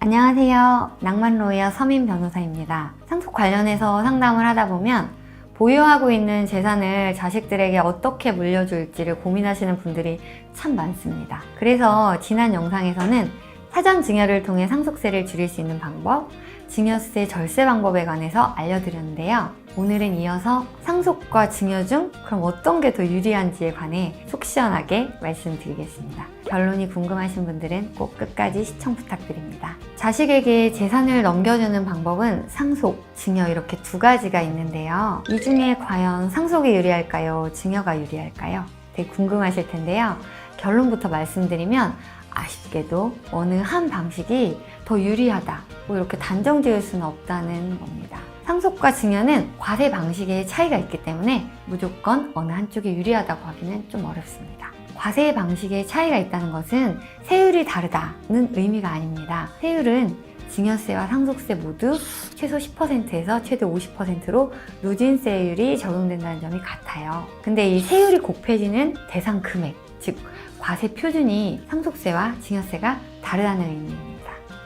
안녕하세요. 낭만로이어 서민 변호사입니다. 상속 관련해서 상담을 하다 보면 보유하고 있는 재산을 자식들에게 어떻게 물려줄지를 고민하시는 분들이 참 많습니다. 그래서 지난 영상에서는 사전 증여를 통해 상속세를 줄일 수 있는 방법, 증여세 절세 방법에 관해서 알려드렸는데요. 오늘은 이어서 상속과 증여 중 그럼 어떤 게 더 유리한지에 관해 속 시원하게 말씀드리겠습니다. 결론이 궁금하신 분들은 꼭 끝까지 시청 부탁드립니다. 자식에게 재산을 넘겨주는 방법은 상속, 증여 이렇게 두 가지가 있는데요. 이 중에 과연 상속이 유리할까요? 증여가 유리할까요? 되게 궁금하실 텐데요. 결론부터 말씀드리면 아쉽게도 어느 한 방식이 더 유리하다, 이렇게 단정 지을 수는 없다는 겁니다. 상속과 증여는 과세 방식의 차이가 있기 때문에 무조건 어느 한쪽이 유리하다고 하기는 좀 어렵습니다. 과세 방식의 차이가 있다는 것은 세율이 다르다는 의미가 아닙니다. 세율은 증여세와 상속세 모두 최소 10%에서 최대 50%로 누진세율이 적용된다는 점이 같아요. 근데 이 세율이 곱해지는 대상 금액, 즉 과세 표준이 상속세와 증여세가 다르다는 의미입니다.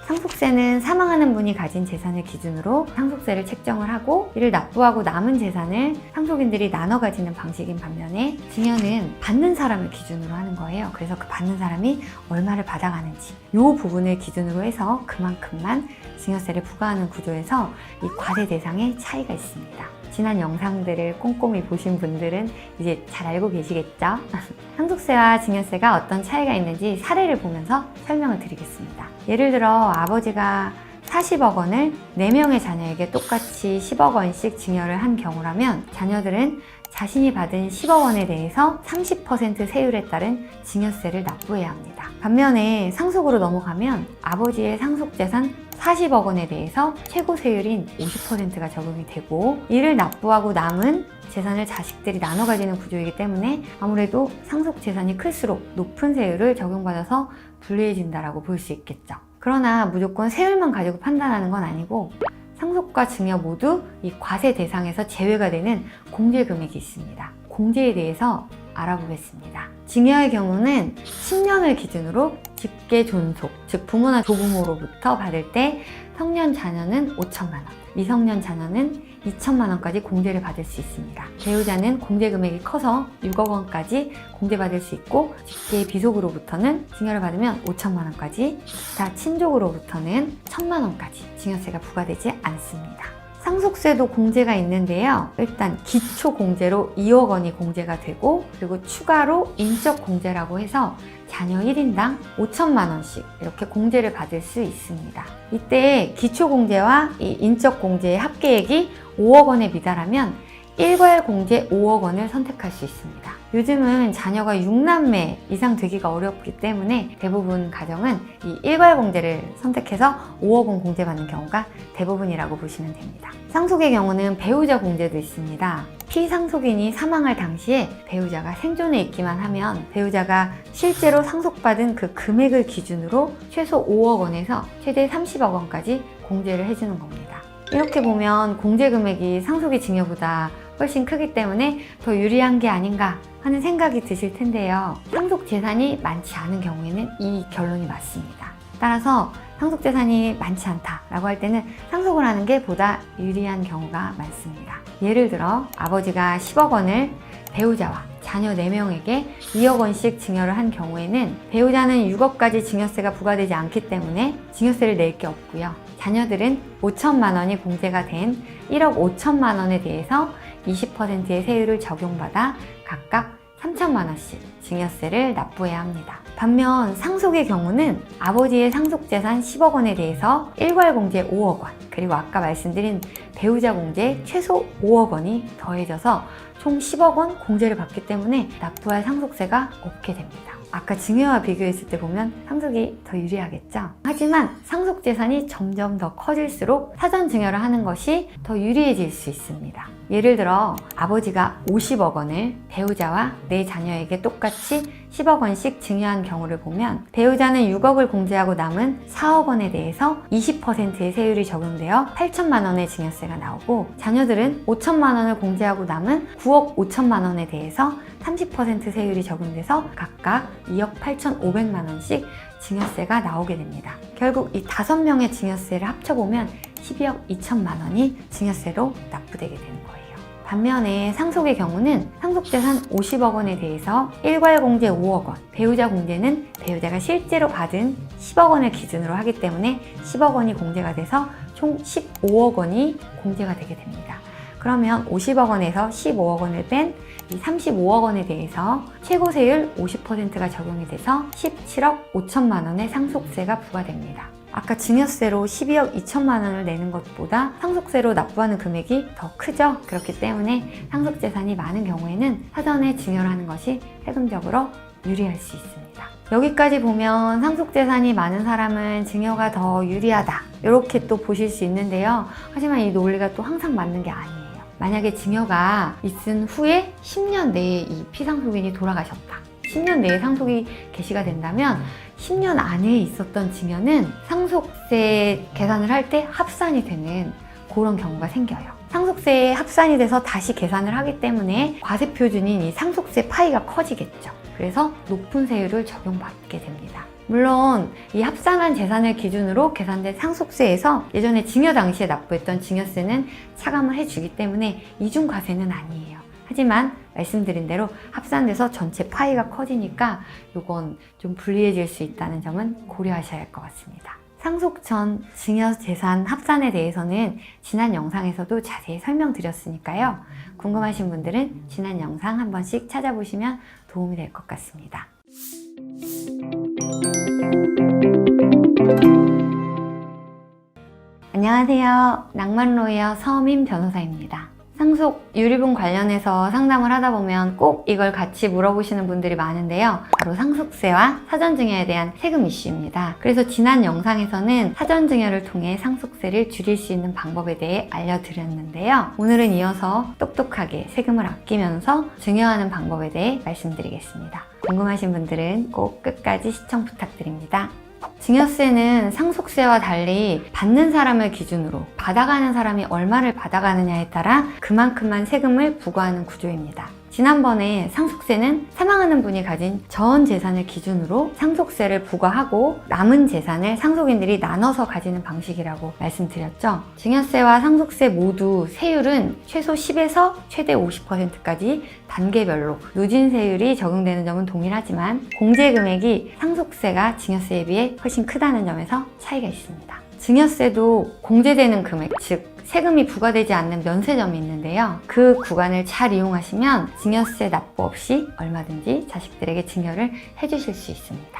상속세는 사망하는 분이 가진 재산을 기준으로 상속세를 책정을 하고 이를 납부하고 남은 재산을 상속인들이 나눠 가지는 방식인 반면에 증여는 받는 사람을 기준으로 하는 거예요. 그래서 그 받는 사람이 얼마를 받아가는지 이 부분을 기준으로 해서 그만큼만 증여세를 부과하는 구조에서 이 과세 대상의 차이가 있습니다. 지난 영상들을 꼼꼼히 보신 분들은 이제 잘 알고 계시겠죠? 상속세와 증여세가 어떤 차이가 있는지 사례를 보면서 설명을 드리겠습니다. 예를 들어 아버지가 40억 원을 4명의 자녀에게 똑같이 10억 원씩 증여를 한 경우라면 자녀들은 자신이 받은 10억 원에 대해서 30% 세율에 따른 증여세를 납부해야 합니다. 반면에 상속으로 넘어가면 아버지의 상속재산 40억 원에 대해서 최고 세율인 50%가 적용이 되고 이를 납부하고 남은 재산을 자식들이 나눠 가지는 구조이기 때문에 아무래도 상속 재산이 클수록 높은 세율을 적용받아서 불리해진다고 볼 수 있겠죠. 그러나 무조건 세율만 가지고 판단하는 건 아니고 상속과 증여 모두 이 과세 대상에서 제외가 되는 공제 금액이 있습니다. 공제에 대해서 알아보겠습니다. 증여의 경우는 10년을 기준으로 직계 존속, 즉 부모나 조부모로부터 받을 때 성년 자녀는 5천만 원, 미성년 자녀는 2천만 원까지 공제를 받을 수 있습니다. 배우자는 공제 금액이 커서 6억 원까지 공제받을 수 있고 직계 비속으로부터는 증여를 받으면 5천만 원까지, 기타 친족으로부터는 1천만 원까지 증여세가 부과되지 않습니다. 상속세도 공제가 있는데요. 일단 기초 공제로 2억 원이 공제가 되고 그리고 추가로 인적 공제라고 해서 자녀 1인당 5천만 원씩 이렇게 공제를 받을 수 있습니다. 이때 기초 공제와 이 인적 공제의 합계액이 5억 원에 미달하면 일괄 공제 5억 원을 선택할 수 있습니다. 요즘은 자녀가 6남매 이상 되기가 어렵기 때문에 대부분 가정은 이 일괄 공제를 선택해서 5억 원 공제받는 경우가 대부분이라고 보시면 됩니다. 상속의 경우는 배우자 공제도 있습니다. 피상속인이 사망할 당시에 배우자가 생존해 있기만 하면 배우자가 실제로 상속받은 그 금액을 기준으로 최소 5억 원에서 최대 30억 원까지 공제를 해주는 겁니다. 이렇게 보면 공제 금액이 상속의 증여보다 훨씬 크기 때문에 더 유리한 게 아닌가 하는 생각이 드실 텐데요. 상속 재산이 많지 않은 경우에는 이 결론이 맞습니다. 따라서 상속 재산이 많지 않다라고 할 때는 상속을 하는 게 보다 유리한 경우가 많습니다. 예를 들어 아버지가 10억 원을 배우자와 자녀 4명에게 2억 원씩 증여를 한 경우에는 배우자는 6억까지 증여세가 부과되지 않기 때문에 증여세를 낼 게 없고요. 자녀들은 5천만 원이 공제가 된 1억 5천만 원에 대해서 20%의 세율을 적용받아 각각 3천만 원씩 증여세를 납부해야 합니다. 반면 상속의 경우는 아버지의 상속재산 10억 원에 대해서 일괄 공제 5억 원, 그리고 아까 말씀드린 배우자 공제 최소 5억 원이 더해져서 총 10억 원 공제를 받기 때문에 납부할 상속세가 없게 됩니다. 아까 증여와 비교했을 때 보면 상속이 더 유리하겠죠? 하지만 상속 재산이 점점 더 커질수록 사전 증여를 하는 것이 더 유리해질 수 있습니다. 예를 들어 아버지가 50억 원을 배우자와 4자녀에게 똑같이 10억 원씩 증여한 경우를 보면 배우자는 6억을 공제하고 남은 4억 원에 대해서 20%의 세율이 적용되어 8천만 원의 증여세가 나오고 자녀들은 5천만 원을 공제하고 남은 9억 5천만 원에 대해서 30% 세율이 적용돼서 각각 2억 8,500만 원씩 증여세가 나오게 됩니다. 결국 이 5명의 증여세를 합쳐보면 12억 2천만 원이 증여세로 납부되게 되는 거예요. 반면에 상속의 경우는 상속재산 50억 원에 대해서 일괄 공제 5억 원, 배우자 공제는 배우자가 실제로 받은 10억 원을 기준으로 하기 때문에 10억 원이 공제가 돼서 총 15억 원이 공제가 되게 됩니다. 그러면 50억 원에서 15억 원을 뺀 이 35억 원에 대해서 최고세율 50%가 적용이 돼서 17억 5천만 원의 상속세가 부과됩니다. 아까 증여세로 12억 2천만 원을 내는 것보다 상속세로 납부하는 금액이 더 크죠? 그렇기 때문에 상속재산이 많은 경우에는 사전에 증여를 하는 것이 세금적으로 유리할 수 있습니다. 여기까지 보면 상속재산이 많은 사람은 증여가 더 유리하다, 이렇게 또 보실 수 있는데요. 하지만 이 논리가 또 항상 맞는 게 아니에요. 만약에 증여가 있은 후에 10년 내에 이 피상속인이 돌아가셨다, 10년 내에 상속이 개시가 된다면 10년 안에 있었던 증여는 상속세 계산을 할 때 합산이 되는 그런 경우가 생겨요. 상속세에 합산이 돼서 다시 계산을 하기 때문에 과세표준인 이 상속세 파이가 커지겠죠. 그래서 높은 세율을 적용받게 됩니다. 물론 이 합산한 재산을 기준으로 계산된 상속세에서 예전에 증여 당시에 납부했던 증여세는 차감을 해주기 때문에 이중과세는 아니에요. 하지만 말씀드린 대로 합산돼서 전체 파이가 커지니까 이건 좀 불리해질 수 있다는 점은 고려하셔야 할 것 같습니다. 상속 전 증여 재산 합산에 대해서는 지난 영상에서도 자세히 설명드렸으니까요. 궁금하신 분들은 지난 영상 한 번씩 찾아보시면 도움이 될 것 같습니다. 안녕하세요. 낭만로이어 서민 변호사입니다. 상속 유리분 관련해서 상담을 하다 보면 꼭 이걸 같이 물어보시는 분들이 많은데요. 바로 상속세와 사전증여에 대한 세금 이슈입니다. 그래서 지난 영상에서는 사전증여를 통해 상속세를 줄일 수 있는 방법에 대해 알려드렸는데요. 오늘은 이어서 똑똑하게 세금을 아끼면서 증여하는 방법에 대해 말씀드리겠습니다. 궁금하신 분들은 꼭 끝까지 시청 부탁드립니다. 증여세는 상속세와 달리 받는 사람을 기준으로 받아가는 사람이 얼마를 받아가느냐에 따라 그만큼만 세금을 부과하는 구조입니다. 지난번에 상속세는 사망하는 분이 가진 전 재산을 기준으로 상속세를 부과하고 남은 재산을 상속인들이 나눠서 가지는 방식이라고 말씀드렸죠. 증여세와 상속세 모두 세율은 최소 10에서 최대 50%까지 단계별로 누진세율이 적용되는 점은 동일하지만 공제 금액이 상속세가 증여세에 비해 훨씬 크다는 점에서 차이가 있습니다. 증여세도 공제되는 금액, 즉 세금이 부과되지 않는 면세점이 있는데요. 그 구간을 잘 이용하시면 증여세 납부 없이 얼마든지 자식들에게 증여를 해주실 수 있습니다.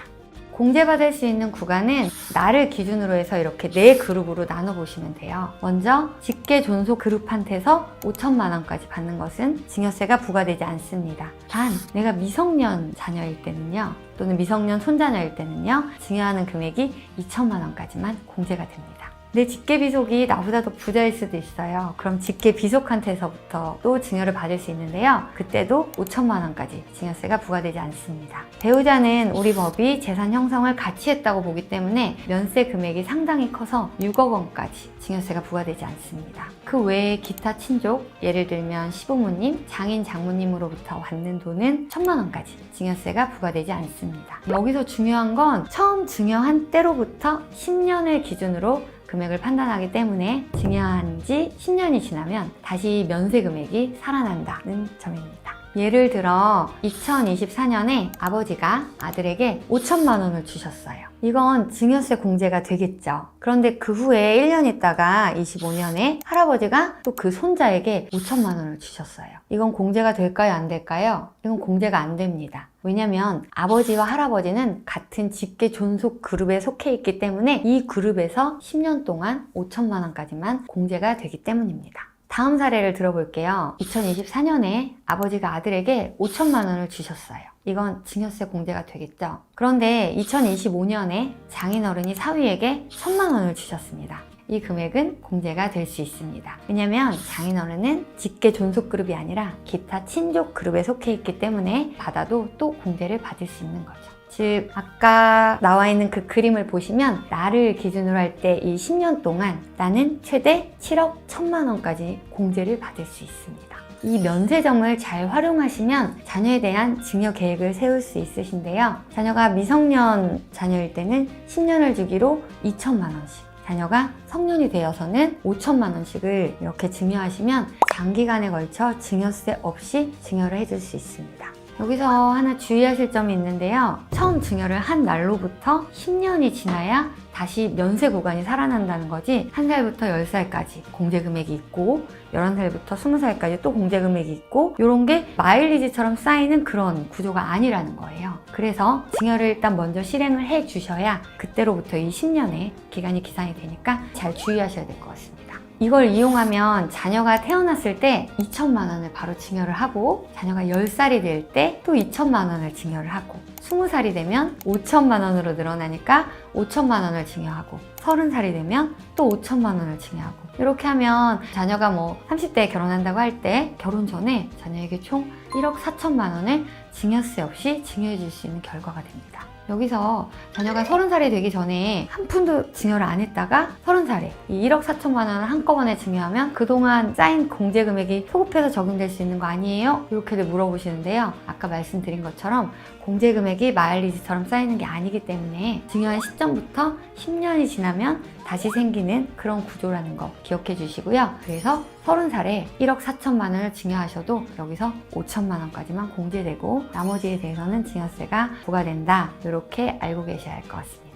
공제받을 수 있는 구간은 나를 기준으로 해서 이렇게 4그룹으로 나눠보시면 돼요. 먼저 직계 존속 그룹한테서 5천만 원까지 받는 것은 증여세가 부과되지 않습니다. 단 내가 미성년 자녀일 때는요, 또는 미성년 손자녀일 때는요, 증여하는 금액이 2천만 원까지만 공제가 됩니다. 내 직계비속이 나보다 더 부자일 수도 있어요. 그럼 직계비속한테서부터 또 증여를 받을 수 있는데요. 그때도 5천만 원까지 증여세가 부과되지 않습니다. 배우자는 우리 법이 재산 형성을 같이 했다고 보기 때문에 면세 금액이 상당히 커서 6억 원까지 증여세가 부과되지 않습니다. 그 외에 기타 친족, 예를 들면 시부모님, 장인, 장모님으로부터 받는 돈은 1천만 원까지 증여세가 부과되지 않습니다. 여기서 중요한 건 처음 증여한 때로부터 10년을 기준으로 금액을 판단하기 때문에 증여한 지 10년이 지나면 다시 면세 금액이 살아난다는 점입니다. 예를 들어 2024년에 아버지가 아들에게 5천만 원을 주셨어요. 이건 증여세 공제가 되겠죠. 그런데 그 후에 1년 있다가 25년에 할아버지가 또 그 손자에게 5천만 원을 주셨어요. 이건 공제가 될까요? 안 될까요? 이건 공제가 안 됩니다. 왜냐면 아버지와 할아버지는 같은 직계 존속 그룹에 속해 있기 때문에 이 그룹에서 10년 동안 5천만 원까지만 공제가 되기 때문입니다. 다음 사례를 들어볼게요. 2024년에 아버지가 아들에게 5천만 원을 주셨어요. 이건 증여세 공제가 되겠죠. 그런데 2025년에 장인어른이 사위에게 1천만 원을 주셨습니다. 이 금액은 공제가 될 수 있습니다. 왜냐면 장인어른은 직계 존속 그룹이 아니라 기타 친족 그룹에 속해 있기 때문에 받아도 또 공제를 받을 수 있는 거죠. 즉 아까 나와 있는 그 그림을 보시면 나를 기준으로 할 때 이 10년 동안 나는 최대 7억 1천만 원까지 공제를 받을 수 있습니다. 이 면세점을 잘 활용하시면 자녀에 대한 증여 계획을 세울 수 있으신데요. 자녀가 미성년 자녀일 때는 10년을 주기로 2천만 원씩, 자녀가 성년이 되어서는 5천만 원씩을 이렇게 증여하시면 장기간에 걸쳐 증여세 없이 증여를 해줄 수 있습니다. 여기서 하나 주의하실 점이 있는데요. 처음 증여를 한 날로부터 10년이 지나야 다시 면세 구간이 살아난다는 거지, 1살부터 10살까지 공제 금액이 있고 11살부터 20살까지 또 공제 금액이 있고, 이런 게 마일리지처럼 쌓이는 그런 구조가 아니라는 거예요. 그래서 증여를 일단 먼저 실행을 해 주셔야 그때로부터 이 10년의 기간이 기산이 되니까 잘 주의하셔야 될 것 같습니다. 이걸 이용하면 자녀가 태어났을 때 2천만 원을 바로 증여를 하고, 자녀가 10살이 될 때 또 2천만 원을 증여를 하고, 20살이 되면 5천만 원으로 늘어나니까 5천만 원을 증여하고, 30살이 되면 또 5천만 원을 증여하고, 이렇게 하면 자녀가 30대에 결혼한다고 할 때 결혼 전에 자녀에게 총 1억 4천만 원을 증여세 없이 증여해 줄 수 있는 결과가 됩니다. 여기서 자녀가 30살이 되기 전에 한 푼도 증여를 안 했다가 30살에 이 1억 4천만 원을 한꺼번에 증여하면 그동안 쌓인 공제 금액이 소급해서 적용될 수 있는 거 아니에요? 이렇게들 물어보시는데요. 아까 말씀드린 것처럼 공제 금액이 마일리지처럼 쌓이는 게 아니기 때문에 증여한 시점부터 10년이 지나면 다시 생기는 그런 구조라는 거 기억해 주시고요. 그래서 30살에 1억 4천만 원을 증여하셔도 여기서 5천만 원까지만 공제되고 나머지에 대해서는 증여세가 부과된다. 이렇게 알고 계셔야 할 것 같습니다.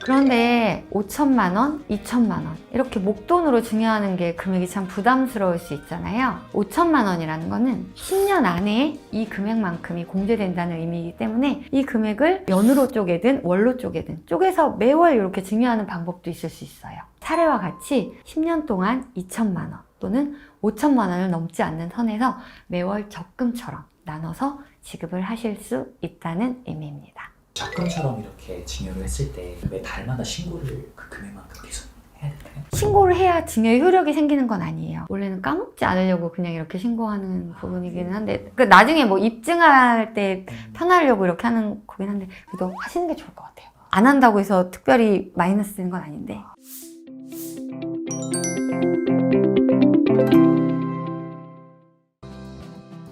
그런데 5천만 원, 2천만 원 이렇게 목돈으로 증여하는 게 금액이 참 부담스러울 수 있잖아요. 5천만 원이라는 거는 10년 안에 이 금액만큼이 공제된다는 의미이기 때문에 이 금액을 연으로 쪼개든 월로 쪼개든 쪼개서 매월 이렇게 증여하는 방법도 있을 수 있어요. 사례와 같이 10년 동안 2천만 원 또는 5천만 원을 넘지 않는 선에서 매월 적금처럼 나눠서 지급을 하실 수 있다는 의미입니다. 적금처럼 이렇게 증여를 했을 때 매 달마다 신고를 그 금액만큼 계속 해야 될까요? 신고를 해야 증여의 효력이 생기는 건 아니에요. 원래는 까먹지 않으려고 그냥 이렇게 신고하는 부분이기는 한데, 나중에 입증할 때 편하려고 이렇게 하는 거긴 한데, 그래도 하시는 게 좋을 것 같아요. 안 한다고 해서 특별히 마이너스 되는 건 아닌데.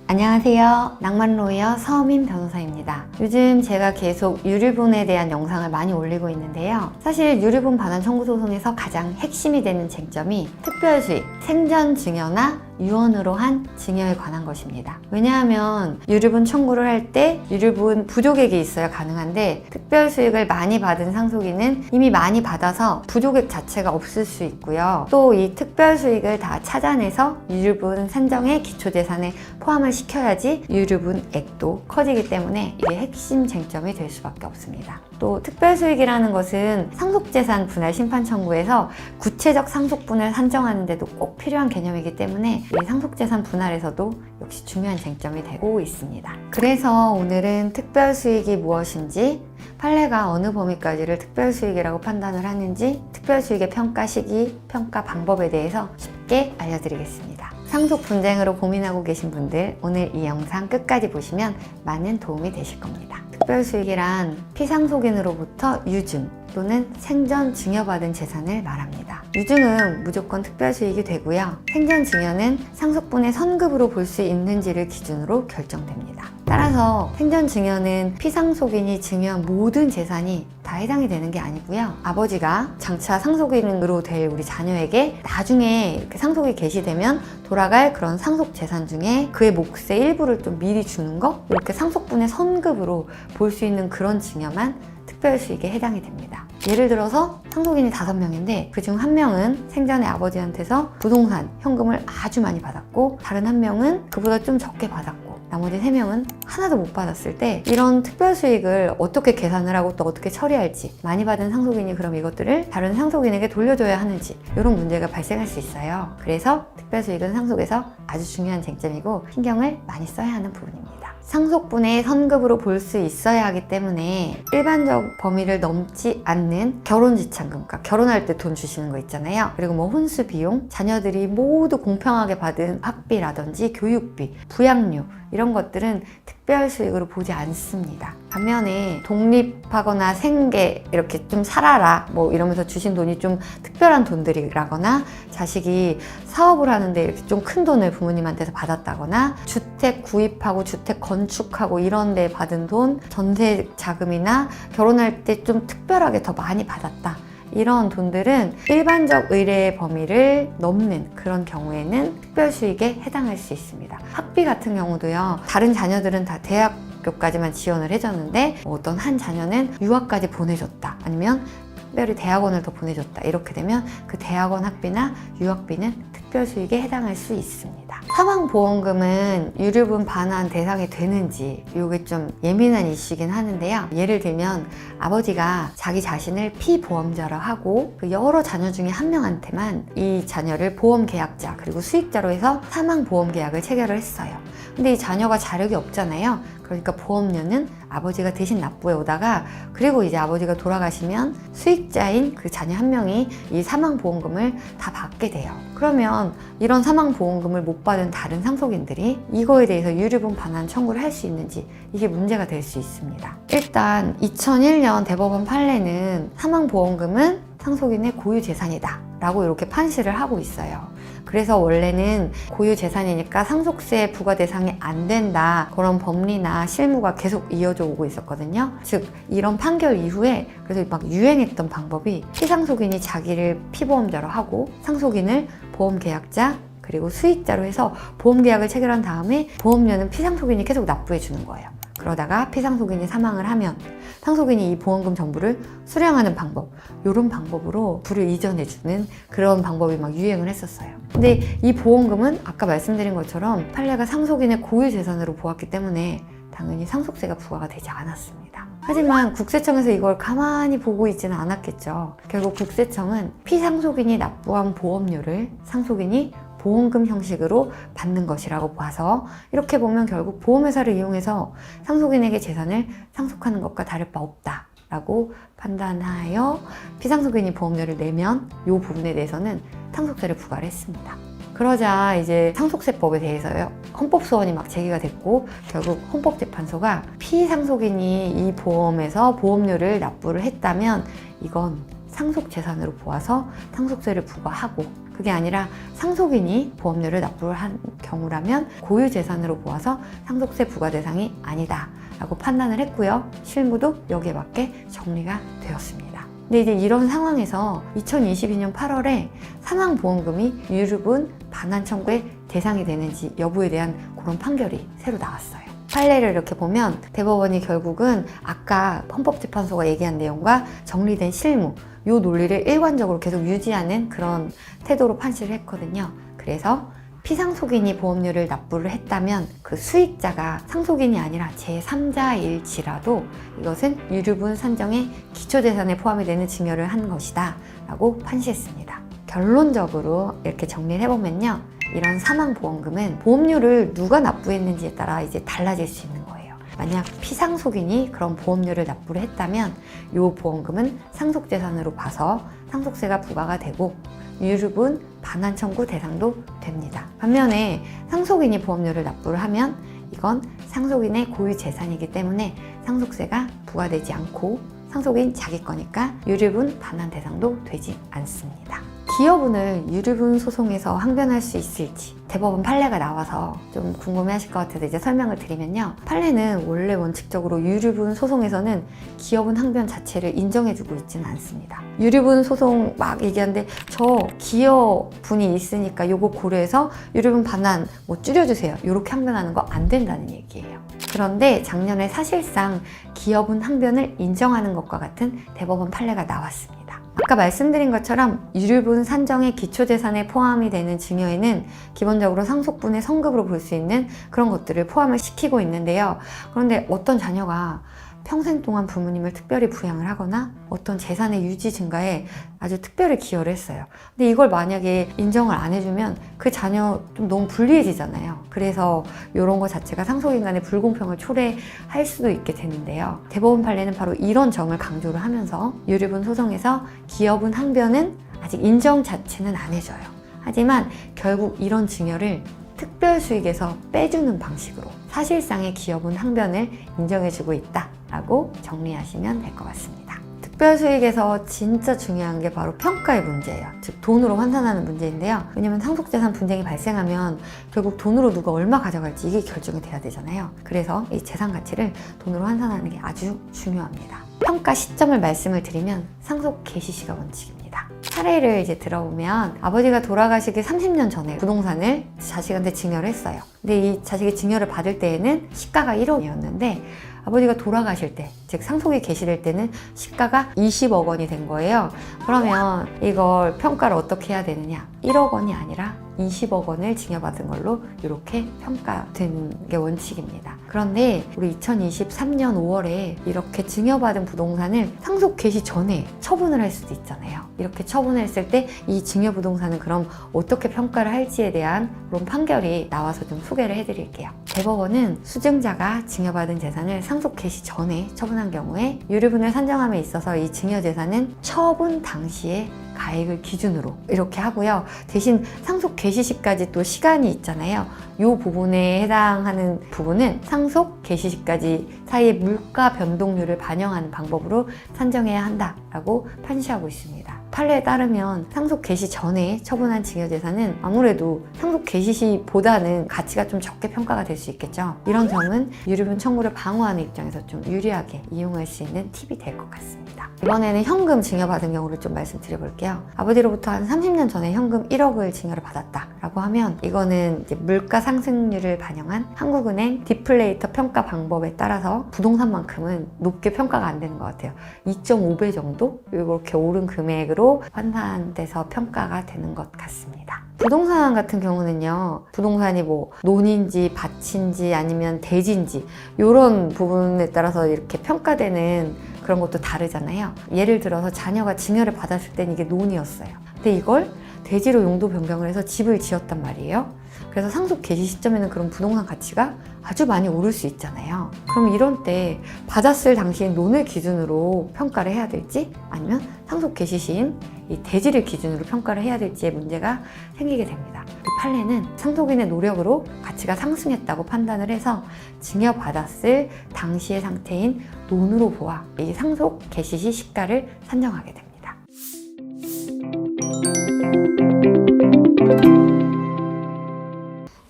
안녕하세요. 낭만로이어 서민 변호사입니다. 요즘 제가 계속 유류분에 대한 영상을 많이 올리고 있는데요. 사실 유류분 반환 청구 소송에서 가장 핵심이 되는 쟁점이 특별수익, 생전증여나 유언으로 한 증여에 관한 것입니다. 왜냐하면 유류분 청구를 할 때 유류분 부족액이 있어야 가능한데, 특별수익을 많이 받은 상속인은 이미 많이 받아서 부족액 자체가 없을 수 있고요. 또 이 특별수익을 다 찾아내서 유류분 산정의 기초재산에 포함을 시켜야지 유류분액도 커지기 때문에 이게 핵심 쟁점이 될 수밖에 없습니다. 또 특별수익이라는 것은 상속재산 분할 심판 청구에서 구체적 상속분을 산정하는 데도 꼭 필요한 개념이기 때문에 이 상속재산 분할에서도 역시 중요한 쟁점이 되고 있습니다. 그래서 오늘은 특별수익이 무엇인지, 판례가 어느 범위까지를 특별수익이라고 판단을 하는지, 특별수익의 평가 시기, 평가 방법에 대해서 쉽게 알려드리겠습니다. 상속 분쟁으로 고민하고 계신 분들, 오늘 이 영상 끝까지 보시면 많은 도움이 되실 겁니다. 특별수익이란 피상속인으로부터 유증 또는 생전 증여받은 재산을 말합니다. 유증은 무조건 특별수익이 되고요. 생전 증여는 상속분의 선급으로 볼 수 있는지를 기준으로 결정됩니다. 따라서 생전 증여는 피상속인이 증여한 모든 재산이 다 해당이 되는 게 아니고요. 아버지가 장차 상속인으로 될 우리 자녀에게 나중에 이렇게 상속이 개시되면 돌아갈 그런 상속 재산 중에 그의 몫의 일부를 좀 미리 주는 거, 이렇게 상속분의 선급으로 볼 수 있는 그런 증여만 특별수익에 해당이 됩니다. 예를 들어서 상속인이 5명인데 그중 1명은 생전에 아버지한테서 부동산, 현금을 아주 많이 받았고, 다른 1명은 그보다 좀 적게 받았고, 나머지 3명은 하나도 못 받았을 때 이런 특별수익을 어떻게 계산을 하고 또 어떻게 처리할지, 많이 받은 상속인이 그럼 이것들을 다른 상속인에게 돌려줘야 하는지, 이런 문제가 발생할 수 있어요. 그래서 특별수익은 상속에서 아주 중요한 쟁점이고 신경을 많이 써야 하는 부분입니다. 상속분의 선급으로 볼 수 있어야 하기 때문에 일반적 범위를 넘지 않는 결혼지참금, 그러니까 결혼할 때 돈 주시는 거 있잖아요. 그리고 혼수 비용, 자녀들이 모두 공평하게 받은 학비라든지 교육비, 부양료, 이런 것들은 특별 수익으로 보지 않습니다. 반면에 독립하거나 생계 이렇게 좀 살아라 뭐 이러면서 주신 돈이 좀 특별한 돈들이라거나 자식이 사업을 하는데 이렇게 좀 큰 돈을 부모님한테서 받았다거나 주택 구입하고 주택 건축하고 이런 데 받은 돈, 전세 자금이나 결혼할 때 좀 특별하게 더 많이 받았다. 이런 돈들은 일반적 의뢰의 범위를 넘는 그런 경우에는 특별 수익에 해당할 수 있습니다. 학비 같은 경우도요. 다른 자녀들은 다 대학교까지만 지원을 해줬는데 어떤 한 자녀는 유학까지 보내줬다. 아니면 특별히 대학원을 더 보내줬다. 이렇게 되면 그 대학원 학비나 유학비는 특별 수익에 해당할 수 있습니다. 사망보험금은 유류분 반환 대상이 되는지 이게 좀 예민한 이슈이긴 하는데요. 예를 들면 아버지가 자기 자신을 피보험자로 하고 그 여러 자녀 중에 한 명한테만 이 자녀를 보험계약자 그리고 수익자로 해서 사망보험계약을 체결을 했어요. 근데 이 자녀가 자력이 없잖아요. 그러니까 보험료는 아버지가 대신 납부해 오다가 그리고 이제 아버지가 돌아가시면 수익자인 그 자녀 한 명이 이 사망보험금을 다 받게 돼요. 그러면 이런 사망보험금을 못 받은 다른 상속인들이 이거에 대해서 유류분 반환 청구를 할 수 있는지 이게 문제가 될 수 있습니다. 일단 2001년 대법원 판례는 사망보험금은 상속인의 고유 재산이다 라고 이렇게 판시를 하고 있어요. 그래서 원래는 고유 재산이니까 상속세 부과 대상이 안 된다 그런 법리나 실무가 계속 이어져 오고 있었거든요. 즉 이런 판결 이후에 그래서 막 유행했던 방법이 피상속인이 자기를 피보험자로 하고 상속인을 보험계약자 그리고 수익자로 해서 보험계약을 체결한 다음에 보험료는 피상속인이 계속 납부해 주는 거예요. 그러다가 피상속인이 사망을 하면 상속인이 이 보험금 전부를 수령하는 방법, 이런 방법으로 부를 이전해주는 그런 방법이 막 유행을 했었어요. 근데 이 보험금은 아까 말씀드린 것처럼 판례가 상속인의 고유 재산으로 보았기 때문에 당연히 상속세가 부과가 되지 않았습니다. 하지만 국세청에서 이걸 가만히 보고 있지는 않았겠죠. 결국 국세청은 피상속인이 납부한 보험료를 상속인이 보험금 형식으로 받는 것이라고 봐서 이렇게 보면 결국 보험회사를 이용해서 상속인에게 재산을 상속하는 것과 다를 바 없다 라고 판단하여 피상속인이 보험료를 내면 이 부분에 대해서는 상속세를 부과를 했습니다. 그러자 이제 상속세법에 대해서요 헌법소원이 막 제기가 됐고 결국 헌법재판소가 피상속인이 이 보험에서 보험료를 납부를 했다면 이건 상속재산으로 보아서 상속세를 부과하고 그게 아니라 상속인이 보험료를 납부를 한 경우라면 고유재산으로 보아서 상속세 부과 대상이 아니다 라고 판단을 했고요. 실무도 여기에 맞게 정리가 되었습니다. 근데 이제 이런 상황에서 2022년 8월에 사망보험금이 유류분 반환 청구의 대상이 되는지 여부에 대한 그런 판결이 새로 나왔어요. 판례를 이렇게 보면 대법원이 결국은 아까 헌법재판소가 얘기한 내용과 정리된 실무 이 논리를 일관적으로 계속 유지하는 그런 태도로 판시를 했거든요. 그래서 피상속인이 보험료를 납부를 했다면 그 수익자가 상속인이 아니라 제3자일지라도 이것은 유류분 산정의 기초재산에 포함이 되는 증여를 한 것이다 라고 판시했습니다. 결론적으로 이렇게 정리를 해보면요. 이런 사망보험금은 보험료를 누가 납부했는지에 따라 이제 달라질 수 있는 거예요. 만약 피상속인이 그런 보험료를 납부를 했다면 이 보험금은 상속재산으로 봐서 상속세가 부과가 되고 유류분 반환 청구 대상도 됩니다. 반면에 상속인이 보험료를 납부를 하면 이건 상속인의 고유 재산이기 때문에 상속세가 부과되지 않고 상속인 자기 거니까 유류분 반환 대상도 되지 않습니다. 기여분을 유류분 소송에서 항변할 수 있을지 대법원 판례가 나와서 좀 궁금해하실 것 같아서 이제 설명을 드리면요. 판례는 원래 원칙적으로 유류분 소송에서는 기여분 항변 자체를 인정해주고 있지는 않습니다. 유류분 소송 막 얘기하는데 저 기여분이 있으니까 요거 고려해서 유류분 반환 뭐 줄여주세요. 이렇게 항변하는 거 안 된다는 얘기예요. 그런데 작년에 사실상 기여분 항변을 인정하는 것과 같은 대법원 판례가 나왔습니다. 아까 말씀드린 것처럼 유류분 산정의 기초재산에 포함이 되는 증여에는 기본적으로 상속분의 성급으로 볼 수 있는 그런 것들을 포함을 시키고 있는데요. 그런데 어떤 자녀가 평생 동안 부모님을 특별히 부양을 하거나 어떤 재산의 유지 증가에 아주 특별히 기여를 했어요. 근데 이걸 만약에 인정을 안 해주면 그 자녀 좀 너무 불리해지잖아요. 그래서 이런 거 자체가 상속인 간의 불공평을 초래할 수도 있게 되는데요. 대법원 판례는 바로 이런 점을 강조를 하면서 유류분 소송에서 기여분 항변은 아직 인정 자체는 안 해줘요. 하지만 결국 이런 증여를 특별 수익에서 빼주는 방식으로 사실상의 기여분 항변을 인정해주고 있다라고 정리하시면 될 것 같습니다. 특별 수익에서 진짜 중요한 게 바로 평가의 문제예요. 즉 돈으로 환산하는 문제인데요. 왜냐면 상속재산 분쟁이 발생하면 결국 돈으로 누가 얼마 가져갈지 이게 결정이 돼야 되잖아요. 그래서 이 재산 가치를 돈으로 환산하는 게 아주 중요합니다. 평가 시점을 말씀을 드리면 상속 개시 시가 원칙입니다. 사례를 이제 들어보면 아버지가 돌아가시기 30년 전에 부동산을 자식한테 증여를 했어요. 근데 이 자식이 증여를 받을 때에는 시가가 1억이었는데 아버지가 돌아가실 때, 즉 상속이 개시될 때는 시가가 20억 원이 된 거예요. 그러면 이걸 평가를 어떻게 해야 되느냐? 1억 원이 아니라 20억 원을 증여받은 걸로 이렇게 평가되는 게 원칙입니다. 그런데 우리 2023년 5월에 이렇게 증여받은 부동산을 상속 개시 전에 처분을 할 수도 있잖아요. 이렇게 처분을 했을 때 이 증여 부동산은 그럼 어떻게 평가를 할지에 대한 그런 판결이 나와서 좀 소개를 해드릴게요. 대법원은 수증자가 증여받은 재산을 상속 개시 전에 처분한 경우에 유류분을 산정함에 있어서 이 증여 재산은 처분 당시에 가액을 기준으로 이렇게 하고요. 대신 상속 개시 시까지 또 시간이 있잖아요. 이 부분에 해당하는 부분은 상속 개시 시까지 사이의 물가 변동률을 반영하는 방법으로 산정해야 한다라고 판시하고 있습니다. 판례에 따르면 상속 개시 전에 처분한 증여재산은 아무래도 상속 개시 시보다는 가치가 좀 적게 평가가 될 수 있겠죠. 이런 점은 유류분 청구를 방어하는 입장에서 좀 유리하게 이용할 수 있는 팁이 될 것 같습니다. 이번에는 현금 증여받은 경우를 좀 말씀드려볼게요. 아버지로부터 한 30년 전에 현금 1억을 증여를 받았다라고 하면 이거는 이제 물가 상승률을 반영한 한국은행 디플레이터 평가 방법에 따라서 부동산만큼은 높게 평가가 안 되는 것 같아요. 2.5배 정도 이렇게 오른 금액으로 환산돼서 평가가 되는 것 같습니다. 부동산 같은 경우는요, 부동산이 뭐 논인지 밭인지 아니면 대지인지 이런 부분에 따라서 이렇게 평가되는 그런 것도 다르잖아요. 예를 들어서 자녀가 증여를 받았을 땐 이게 논이었어요. 근데 이걸 대지로 용도 변경을 해서 집을 지었단 말이에요. 그래서 상속 개시 시점에는 그런 부동산 가치가 아주 많이 오를 수 있잖아요. 그럼 이런 때 받았을 당시인 논을 기준으로 평가를 해야 될지 아니면 상속 개시 시인 이 대지를 기준으로 평가를 해야 될지의 문제가 생기게 됩니다. 이 판례는 상속인의 노력으로 가치가 상승했다고 판단을 해서 증여받았을 당시의 상태인 논으로 보아 이 상속 개시 시 시가를 산정하게 됩니다.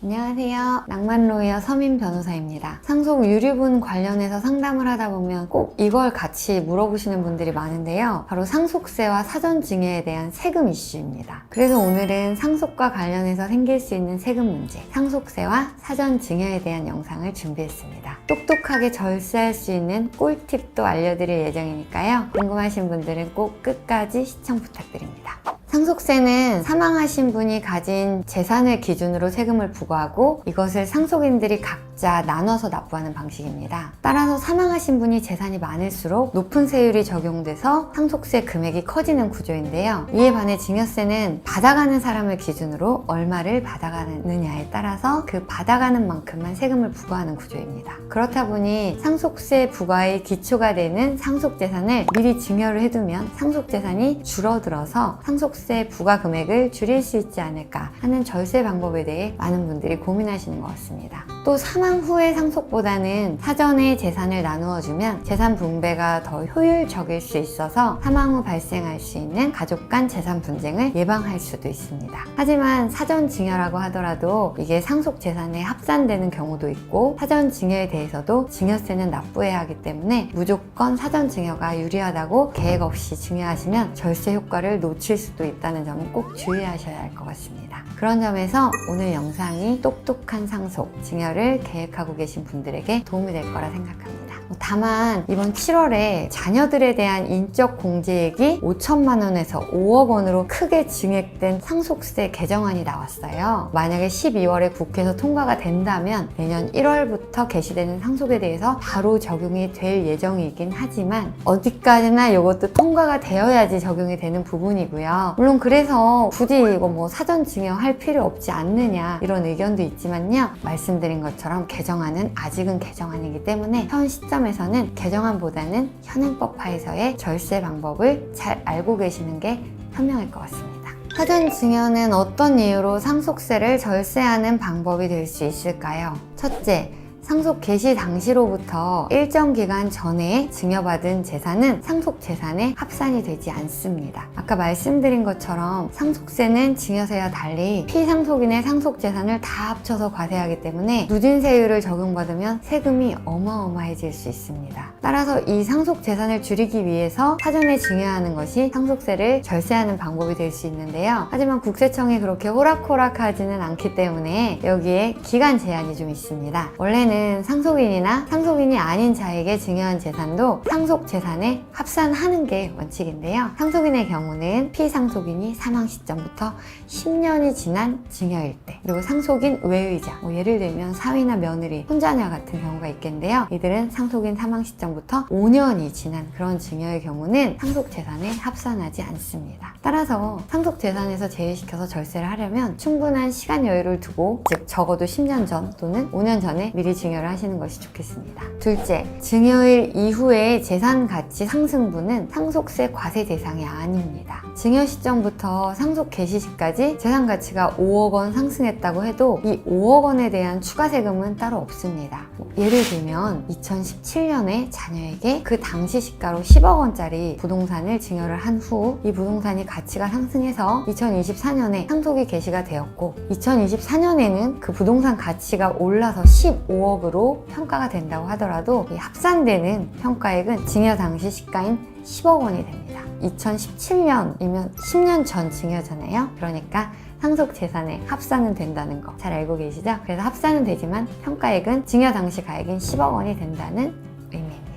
안녕하세요. 낭만로이어 서민 변호사입니다. 상속 유류분 관련해서 상담을 하다 보면 꼭 이걸 같이 물어보시는 분들이 많은데요. 바로 상속세와 사전증여에 대한 세금 이슈입니다. 그래서 오늘은 상속과 관련해서 생길 수 있는 세금 문제, 상속세와 사전증여에 대한 영상을 준비했습니다. 똑똑하게 절세할 수 있는 꿀팁도 알려드릴 예정이니까요. 궁금하신 분들은 꼭 끝까지 시청 부탁드립니다. 상속세는 사망하신 분이 가진 재산을 기준으로 세금을 부과하고 이것을 상속인들이 각자 나눠서 납부하는 방식입니다. 따라서 사망하신 분이 재산이 많을수록 높은 세율이 적용돼서 상속세 금액이 커지는 구조인데요. 이에 반해 증여세는 받아가는 사람을 기준으로 얼마를 받아가느냐에 따라서 그 받아가는 만큼만 세금을 부과하는 구조입니다. 그렇다 보니 상속세 부과의 기초가 되는 상속재산을 미리 증여를 해두면 상속재산이 줄어들어서 상속세 부과 금액을 줄일 수 있지 않을까 하는 절세 방법에 대해 많은 분들이 고민하시는 것 같습니다. 또 사망 후의 상속보다는 사전에 재산을 나누어주면 재산 분배가 더 효율적일 수 있어서 사망 후 발생할 수 있는 가족 간 재산 분쟁을 예방할 수도 있습니다. 하지만 사전 증여라고 하더라도 이게 상속 재산에 합산되는 경우도 있고 사전 증여에 대해서도 증여세는 납부해야 하기 때문에 무조건 사전 증여가 유리하다고 계획 없이 증여하시면 절세 효과를 놓칠 수도 있다는 점은 꼭 주의하셔야 할 것 같습니다. 그런 점에서 오늘 영상이 똑똑한 상속, 증여를 계획하고 계신 분들에게 도움이 될 거라 생각합니다. 다만 이번 7월에 자녀들에 대한 인적 공제액이 5천만 원에서 5억 원으로 크게 증액된 상속세 개정안이 나왔어요. 만약에 12월에 국회에서 통과가 된다면 내년 1월부터 개시되는 상속에 대해서 바로 적용이 될 예정이긴 하지만 어디까지나 이것도 통과가 되어야지 적용이 되는 부분이고요. 물론 그래서 굳이 이거 뭐 사전 증여할 필요 없지 않느냐 이런 의견도 있지만요. 말씀드린 것처럼 개정안은 아직은 개정안이기 때문에 현 시점에서는 개정안보다는 현행법 하에서의 절세 방법을 잘 알고 계시는 게 현명할 것 같습니다. 사전 증여는 어떤 이유로 상속세를 절세하는 방법이 될 수 있을까요? 첫째, 상속 개시 당시로부터 일정 기간 전에 증여받은 재산은 상속 재산에 합산이 되지 않습니다. 아까 말씀드린 것처럼 상속세는 증여세와 달리 피상속인의 상속 재산을 다 합쳐서 과세하기 때문에 누진세율을 적용받으면 세금이 어마어마해질 수 있습니다. 따라서 이 상속 재산을 줄이기 위해서 사전에 증여하는 것이 상속세를 절세하는 방법이 될 수 있는데요. 하지만 국세청이 그렇게 호락호락하지는 않기 때문에 여기에 기간 제한이 좀 있습니다. 원래는 상속인이나 상속인이 아닌 자에게 증여한 재산도 상속 재산에 합산하는 게 원칙인데요. 상속인의 경우는 피상속인이 사망 시점부터 10년이 지난 증여일 때, 그리고 상속인 외의자, 예를 들면 사위나 며느리, 손자녀 같은 경우가 있겠는데요. 이들은 상속인 사망 시점부터 5년이 지난 그런 증여의 경우는 상속 재산에 합산하지 않습니다. 따라서 상속 재산에서 제외시켜서 절세를 하려면 충분한 시간 여유를 두고, 즉 적어도 10년 전 또는 5년 전에 미리 증여를 하시는 것이 좋겠습니다. 둘째, 증여일 이후의 재산 가치 상승분은 상속세 과세 대상이 아닙니다. 증여 시점부터 상속 개시 시까지 재산 가치가 5억 원 상승했다고 해도 이 5억 원에 대한 추가 세금은 따로 없습니다. 예를 들면 2017년에 자녀에게 그 당시 시가로 10억 원짜리 부동산을 증여를 한 후 이 부동산이 가치가 상승해서 2024년에 상속이 개시가 되었고, 2024년에는 그 부동산 가치가 올라서 15억으로 평가가 된다고 하더라도 이 합산되는 평가액은 증여 당시 시가인 10억 원이 됩니다. 2017년이면 10년 전 증여잖아요. 그러니까 상속 재산에 합산은 된다는 거 잘 알고 계시죠? 그래서 합산은 되지만 평가액은 증여 당시 가액인 10억 원이 된다는 의미입니다.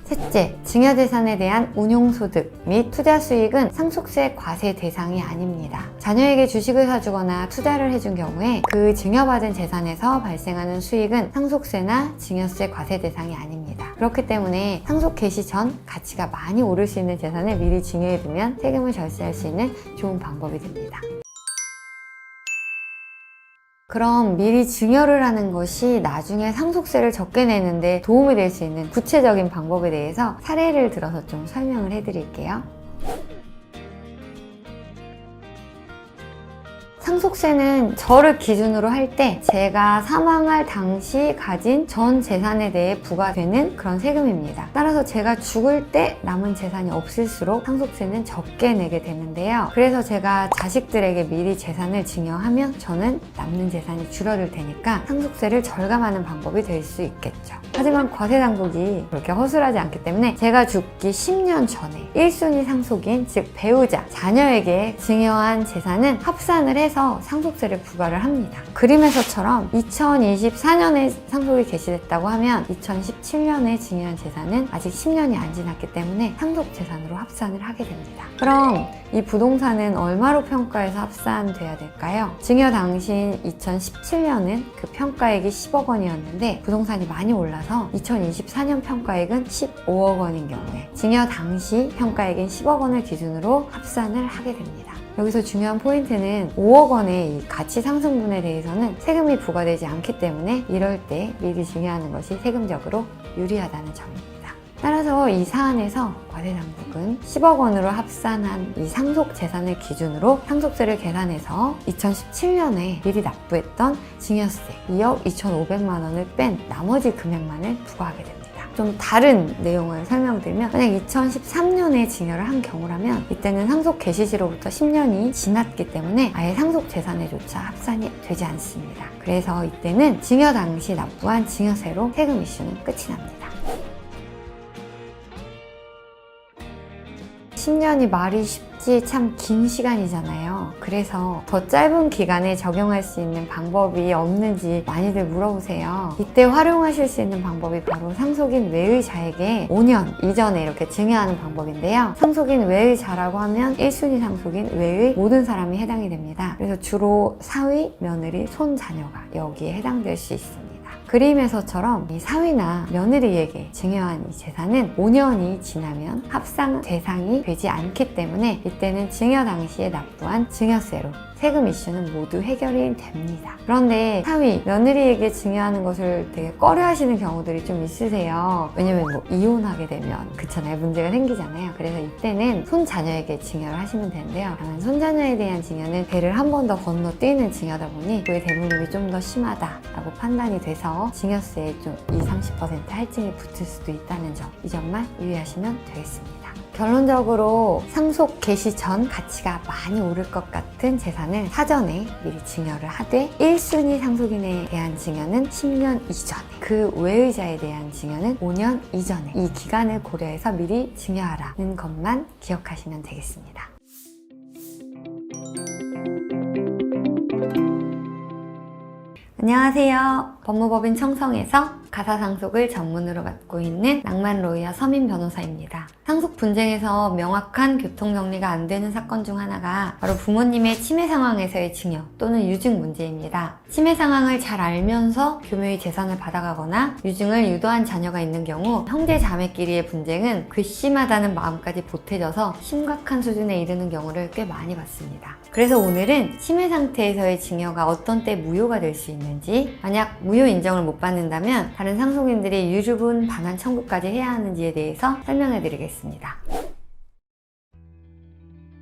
셋째, 증여재산에 대한 운용소득 및 투자 수익은 상속세 과세 대상이 아닙니다. 자녀에게 주식을 사주거나 투자를 해준 경우에 그 증여받은 재산에서 발생하는 수익은 상속세나 증여세 과세 대상이 아닙니다. 그렇기 때문에 상속 개시 전 가치가 많이 오를 수 있는 재산을 미리 증여해두면 세금을 절세할 수 있는 좋은 방법이 됩니다. 그럼 미리 증여를 하는 것이 나중에 상속세를 적게 내는데 도움이 될 수 있는 구체적인 방법에 대해서 사례를 들어서 좀 설명을 해드릴게요. 상속세는 저를 기준으로 할 때 제가 사망할 당시 가진 전 재산에 대해 부과되는 그런 세금입니다. 따라서 제가 죽을 때 남은 재산이 없을수록 상속세는 적게 내게 되는데요. 그래서 제가 자식들에게 미리 재산을 증여하면 저는 남는 재산이 줄어들 테니까 상속세를 절감하는 방법이 될 수 있겠죠. 하지만 과세당국이 그렇게 허술하지 않기 때문에 제가 죽기 10년 전에 1순위 상속인, 즉 배우자, 자녀에게 증여한 재산은 합산을 해서 상속세를 부과를 합니다. 그림에서처럼 2024년에 상속이 개시됐다고 하면 2017년에 증여한 재산은 아직 10년이 안 지났기 때문에 상속재산으로 합산을 하게 됩니다. 그럼 이 부동산은 얼마로 평가해서 합산돼야 될까요? 증여 당시인 2017년은 그 평가액이 10억 원이었는데 부동산이 많이 올라서 2024년 평가액은 15억 원인 경우에 증여 당시 평가액인 10억 원을 기준으로 합산을 하게 됩니다. 여기서 중요한 포인트는 5억 원의 이 가치 상승분에 대해서는 세금이 부과되지 않기 때문에 이럴 때 미리 증여하는 것이 세금적으로 유리하다는 점입니다. 따라서 이 사안에서 과세당국은 10억 원으로 합산한 이 상속 재산을 기준으로 상속세를 계산해서 2017년에 미리 납부했던 증여세 2억 2,500만 원을 뺀 나머지 금액만을 부과하게 됩니다. 좀 다른 내용을 설명드리면, 만약 2013년에 증여를 한 경우라면 이때는 상속 개시시로부터 10년이 지났기 때문에 아예 상속 재산에조차 합산이 되지 않습니다. 그래서 이때는 증여 당시 납부한 증여세로 세금 이슈는 끝이 납니다. 10년이 말이 쉽지 참 긴 시간이잖아요. 그래서 더 짧은 기간에 적용할 수 있는 방법이 없는지 많이들 물어보세요. 이때 활용하실 수 있는 방법이 바로 상속인 외의자에게 5년 이전에 이렇게 증여하는 방법인데요. 상속인 외의자라고 하면 1순위 상속인 외의 모든 사람이 해당이 됩니다. 그래서 주로 사위, 며느리, 손자녀가 여기에 해당될 수 있습니다. 그림에서처럼 이 사위나 며느리에게 증여한 이 재산은 5년이 지나면 합산 대상이 되지 않기 때문에 이때는 증여 당시에 납부한 증여세로 세금 이슈는 모두 해결이 됩니다. 그런데 3위, 며느리에게 증여하는 것을 되게 꺼려하시는 경우들이 좀 있으세요. 왜냐면 뭐 이혼하게 되면 그렇잖아요. 문제가 생기잖아요. 그래서 이때는 손자녀에게 증여를 하시면 되는데요. 다만 손자녀에 대한 증여는 배를 한 번 더 건너뛰는 증여다 보니 그의 대물림이 좀 더 심하다라고 판단이 돼서 증여세에 좀 20-30% 할증이 붙을 수도 있다는 점, 이 점만 유의하시면 되겠습니다. 결론적으로 상속 개시 전 가치가 많이 오를 것 같은 재산을 사전에 미리 증여를 하되 1순위 상속인에 대한 증여는 10년 이전에, 그 외의자에 대한 증여는 5년 이전에 이 기간을 고려해서 미리 증여하라는 것만 기억하시면 되겠습니다. 안녕하세요. 법무법인 청성에서 가사상속을 전문으로 맡고 있는 낭만로이어 서민 변호사입니다. 상속 분쟁에서 명확한 교통정리가 안 되는 사건 중 하나가 바로 부모님의 치매 상황에서의 증여 또는 유증 문제입니다. 치매 상황을 잘 알면서 교묘히 재산을 받아가거나 유증을 유도한 자녀가 있는 경우 형제 자매끼리의 분쟁은 괘씸하다는 마음까지 보태져서 심각한 수준에 이르는 경우를 꽤 많이 봤습니다. 그래서 오늘은 치매 상태에서의 증여가 어떤 때 무효가 될 수 있는지, 만약 무효 인정을 못 받는다면 다른 상속인들이 유류분 반환 청구까지 해야 하는지에 대해서 설명해 드리겠습니다.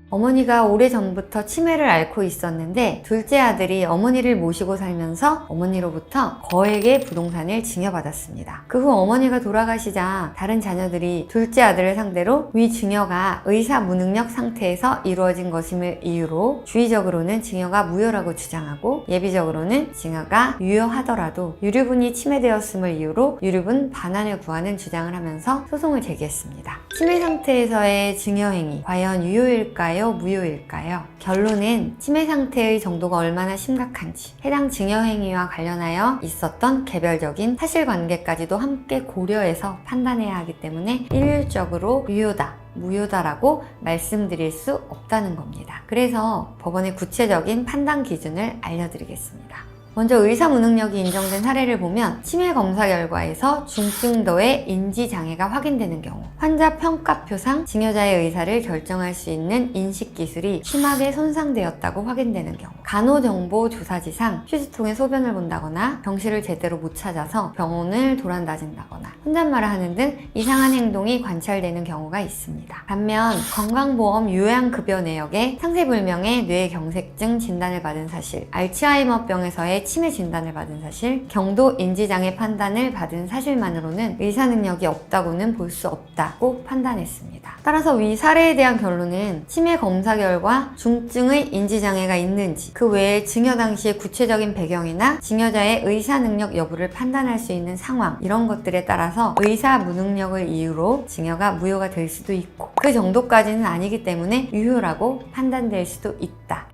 어머니가 오래전부터 치매를 앓고 있었는데 둘째 아들이 어머니를 모시고 살면서 어머니로부터 거액의 부동산을 증여받았습니다. 그 후 어머니가 돌아가시자 다른 자녀들이 둘째 아들을 상대로 위 증여가 의사 무능력 상태에서 이루어진 것임을 이유로 주의적으로는 증여가 무효라고 주장하고 예비적으로는 증여가 유효하더라도 유류분이 침해되었음을 이유로 유류분 반환을 구하는 주장을 하면서 소송을 제기했습니다. 치매 상태에서의 증여행위 과연 유효일까요? 무효일까요? 결론은 치매 상태의 정도가 얼마나 심각한지, 해당 증여행위와 관련하여 있었던 개별적인 사실관계까지도 함께 고려해서 판단해야 하기 때문에 일률적으로 유효다, 무효다라고 말씀드릴 수 없다는 겁니다. 그래서 법원의 구체적인 판단 기준을 알려드리겠습니다. 먼저 의사 무능력이 인정된 사례를 보면 치매 검사 결과에서 중증도의 인지장애가 확인되는 경우, 환자 평가표상 증여자의 의사를 결정할 수 있는 인식기술이 심하게 손상되었다고 확인되는 경우, 간호정보 조사지상 휴지통에 소변을 본다거나 병실을 제대로 못 찾아서 병원을 도란다진다거나 혼잣말을 하는 등 이상한 행동이 관찰되는 경우가 있습니다. 반면 건강보험 요양급여 내역에 상세불명의 뇌경색증 진단을 받은 사실, 알츠하이머병에서의 치매 진단을 받은 사실, 경도 인지장애 판단을 받은 사실만으로는 의사 능력이 없다고는 볼 수 없다고 판단했습니다. 따라서 위 사례에 대한 결론은 치매 검사 결과 중증의 인지장애가 있는지, 그 외에 증여 당시의 구체적인 배경이나 증여자의 의사 능력 여부를 판단할 수 있는 상황, 이런 것들에 따라서 의사 무능력을 이유로 증여가 무효가 될 수도 있고 그 정도까지는 아니기 때문에 유효라고 판단될 수도 있다.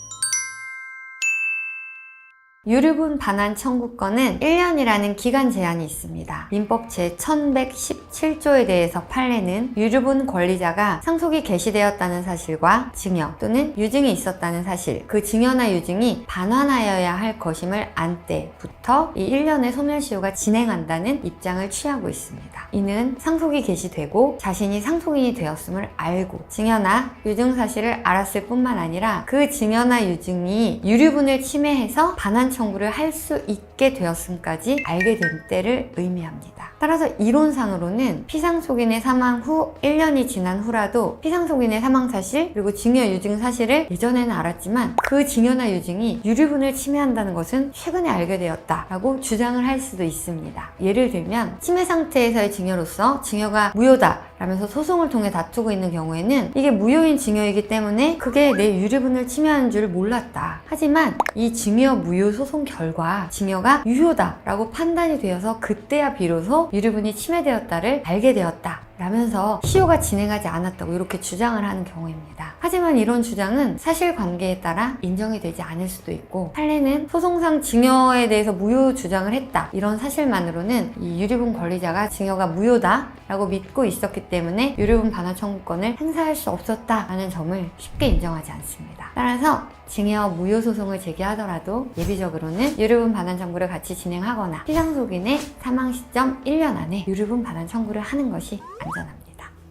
유류분 반환 청구권은 1년이라는 기간 제한이 있습니다. 민법 제1117조에 대해서 판례는 유류분 권리자가 상속이 개시되었다는 사실과 증여 또는 유증이 있었다는 사실, 그 증여나 유증이 반환하여야 할 것임을 안 때부터 이 1년의 소멸시효가 진행한다는 입장을 취하고 있습니다. 이는 상속이 개시되고 자신이 상속인이 되었음을 알고 증여나 유증 사실을 알았을 뿐만 아니라 그 증여나 유증이 유류분을 침해해서 반환 청구를 할 수 있게 되었음까지 알게 된 때를 의미합니다. 따라서 이론상으로는 피상속인의 사망 후 1년이 지난 후라도 피상속인의 사망 사실 그리고 증여 유증 사실을 예전에는 알았지만 그 증여나 유증이 유류분을 침해한다는 것은 최근에 알게 되었다라고 주장을 할 수도 있습니다. 예를 들면 치매 상태에서의 증여로서 증여가 무효다 라면서 소송을 통해 다투고 있는 경우에는 이게 무효인 증여이기 때문에 그게 내 유류분을 침해하는 줄 몰랐다. 하지만 이 증여 무효 소송 결과 증여가 유효다 라고 판단이 되어서 그때야 비로소 유류분이 침해되었다를 알게 되었다 라면서 시효가 진행하지 않았다고 이렇게 주장을 하는 경우입니다. 하지만 이런 주장은 사실관계에 따라 인정이 되지 않을 수도 있고 판례는 소송상 증여에 대해서 무효 주장을 했다 이런 사실만으로는 이 유류분 권리자가 증여가 무효다 라고 믿고 있었기 때문에 유류분 반환 청구권을 행사할 수 없었다 라는 점을 쉽게 인정하지 않습니다. 따라서 증여 무효 소송을 제기하더라도 예비적으로는 유류분 반환 청구를 같이 진행하거나 피상속인의 사망 시점 1년 안에 유류분 반환 청구를 하는 것이 안전합니다.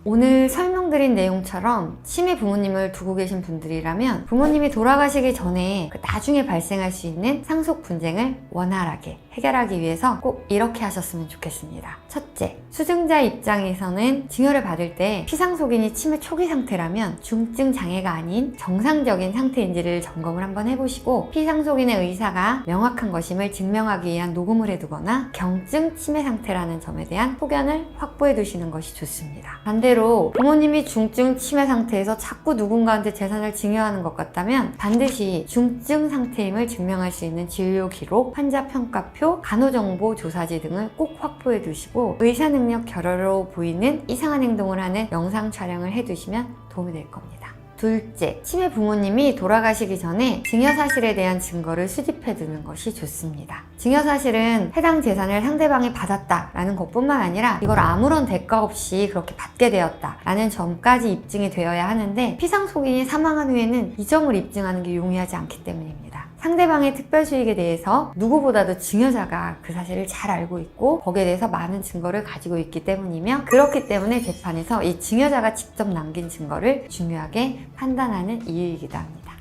오늘 설명드린 내용처럼 치매 부모님을 두고 계신 분들이라면 부모님이 돌아가시기 전에 그 나중에 발생할 수 있는 상속 분쟁을 원활하게 해결하기 위해서 꼭 이렇게 하셨으면 좋겠습니다. 첫째, 수증자 입장에서는 증여를 받을 때 피상속인이 치매 초기 상태라면 중증 장애가 아닌 정상적인 상태인지를 점검을 한번 해보시고 피상속인의 의사가 명확한 것임을 증명하기 위한 녹음을 해두거나 경증 치매 상태라는 점에 대한 소견을 확보해 두시는 것이 좋습니다. 반대로 부모님이 중증 치매 상태에서 자꾸 누군가한테 재산을 증여하는 것 같다면 반드시 중증 상태임을 증명할 수 있는 진료 기록, 환자 평가표, 간호정보 조사지 등을 꼭 확보해 두시고 의사 능력 결여로 보이는 이상한 행동을 하는 영상 촬영을 해두시면 도움이 될 겁니다. 둘째, 치매 부모님이 돌아가시기 전에 증여 사실에 대한 증거를 수집해 두는 것이 좋습니다. 증여 사실은 해당 재산을 상대방이 받았다라는 것뿐만 아니라 이걸 아무런 대가 없이 그렇게 받게 되었다라는 점까지 입증이 되어야 하는데 피상속인이 사망한 후에는 이 점을 입증하는 게 용이하지 않기 때문입니다. 상대방의 특별수익에 대해서 누구보다도 증여자가 그 사실을 잘 알고 있고 거기에 대해서 많은 증거를 가지고 있기 때문이며 그렇기 때문에 재판에서 이 증여자가 직접 남긴 증거를 중요하게 판단하는 이유이기도 합니다.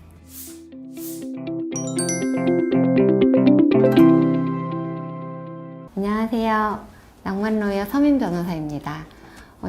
안녕하세요. 낭만로이어 서민 변호사입니다.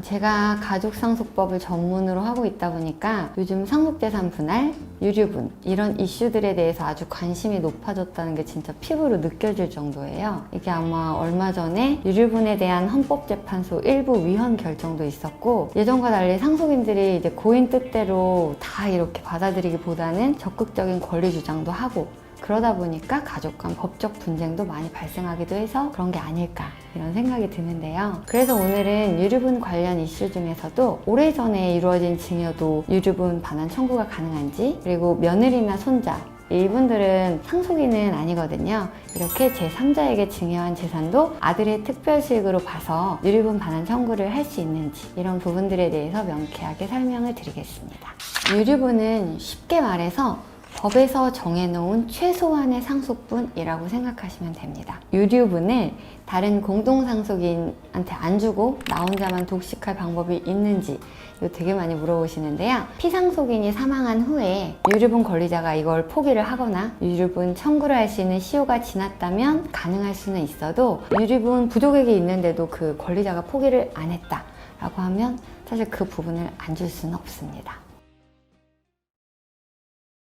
제가 가족상속법을 전문으로 하고 있다 보니까 요즘 상속재산 분할, 유류분 이런 이슈들에 대해서 아주 관심이 높아졌다는 게 진짜 피부로 느껴질 정도예요. 이게 아마 얼마 전에 유류분에 대한 헌법재판소 일부 위헌 결정도 있었고 예전과 달리 상속인들이 이제 고인 뜻대로 다 이렇게 받아들이기보다는 적극적인 권리 주장도 하고 그러다 보니까 가족 간 법적 분쟁도 많이 발생하기도 해서 그런 게 아닐까 이런 생각이 드는데요. 그래서 오늘은 유류분 관련 이슈 중에서도 오래전에 이루어진 증여도 유류분 반환 청구가 가능한지 그리고 며느리나 손자 이분들은 상속인은 아니거든요. 이렇게 제3자에게 증여한 재산도 아들의 특별수익으로 봐서 유류분 반환 청구를 할 수 있는지 이런 부분들에 대해서 명쾌하게 설명을 드리겠습니다. 유류분은 쉽게 말해서 법에서 정해놓은 최소한의 상속분이라고 생각하시면 됩니다. 유류분을 다른 공동상속인한테 안 주고 나 혼자만 독식할 방법이 있는지 이거 되게 많이 물어보시는데요. 피상속인이 사망한 후에 유류분 권리자가 이걸 포기를 하거나 유류분 청구를 할 수 있는 시효가 지났다면 가능할 수는 있어도 유류분 부족액이 있는데도 그 권리자가 포기를 안 했다라고 하면 사실 그 부분을 안 줄 수는 없습니다.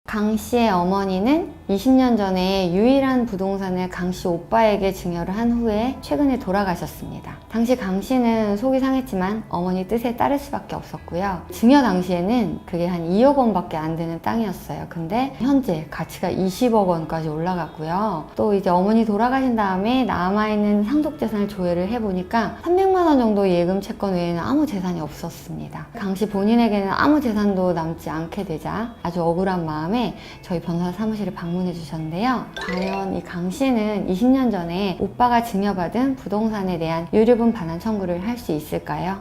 강 씨의 어머니는 20년 전에 유일한 부동산을 강 씨 오빠에게 증여를 한 후에 최근에 돌아가셨습니다. 당시 강 씨는 속이 상했지만 어머니 뜻에 따를 수밖에 없었고요. 증여 당시에는 그게 한 2억 원밖에 안 되는 땅이었어요. 근데 현재 가치가 20억 원까지 올라갔고요. 또 이제 어머니 돌아가신 다음에 남아있는 상속재산을 조회를 해보니까 300만 원 정도 예금 채권 외에는 아무 재산이 없었습니다. 강 씨 본인에게는 아무 재산도 남지 않게 되자 아주 억울한 마음에 저희 변호사 사무실에 방문해 주셨는데요. 과연 이 강 씨는 20년 전에 오빠가 증여받은 부동산에 대한 유류분 반환 청구를 할 수 있을까요?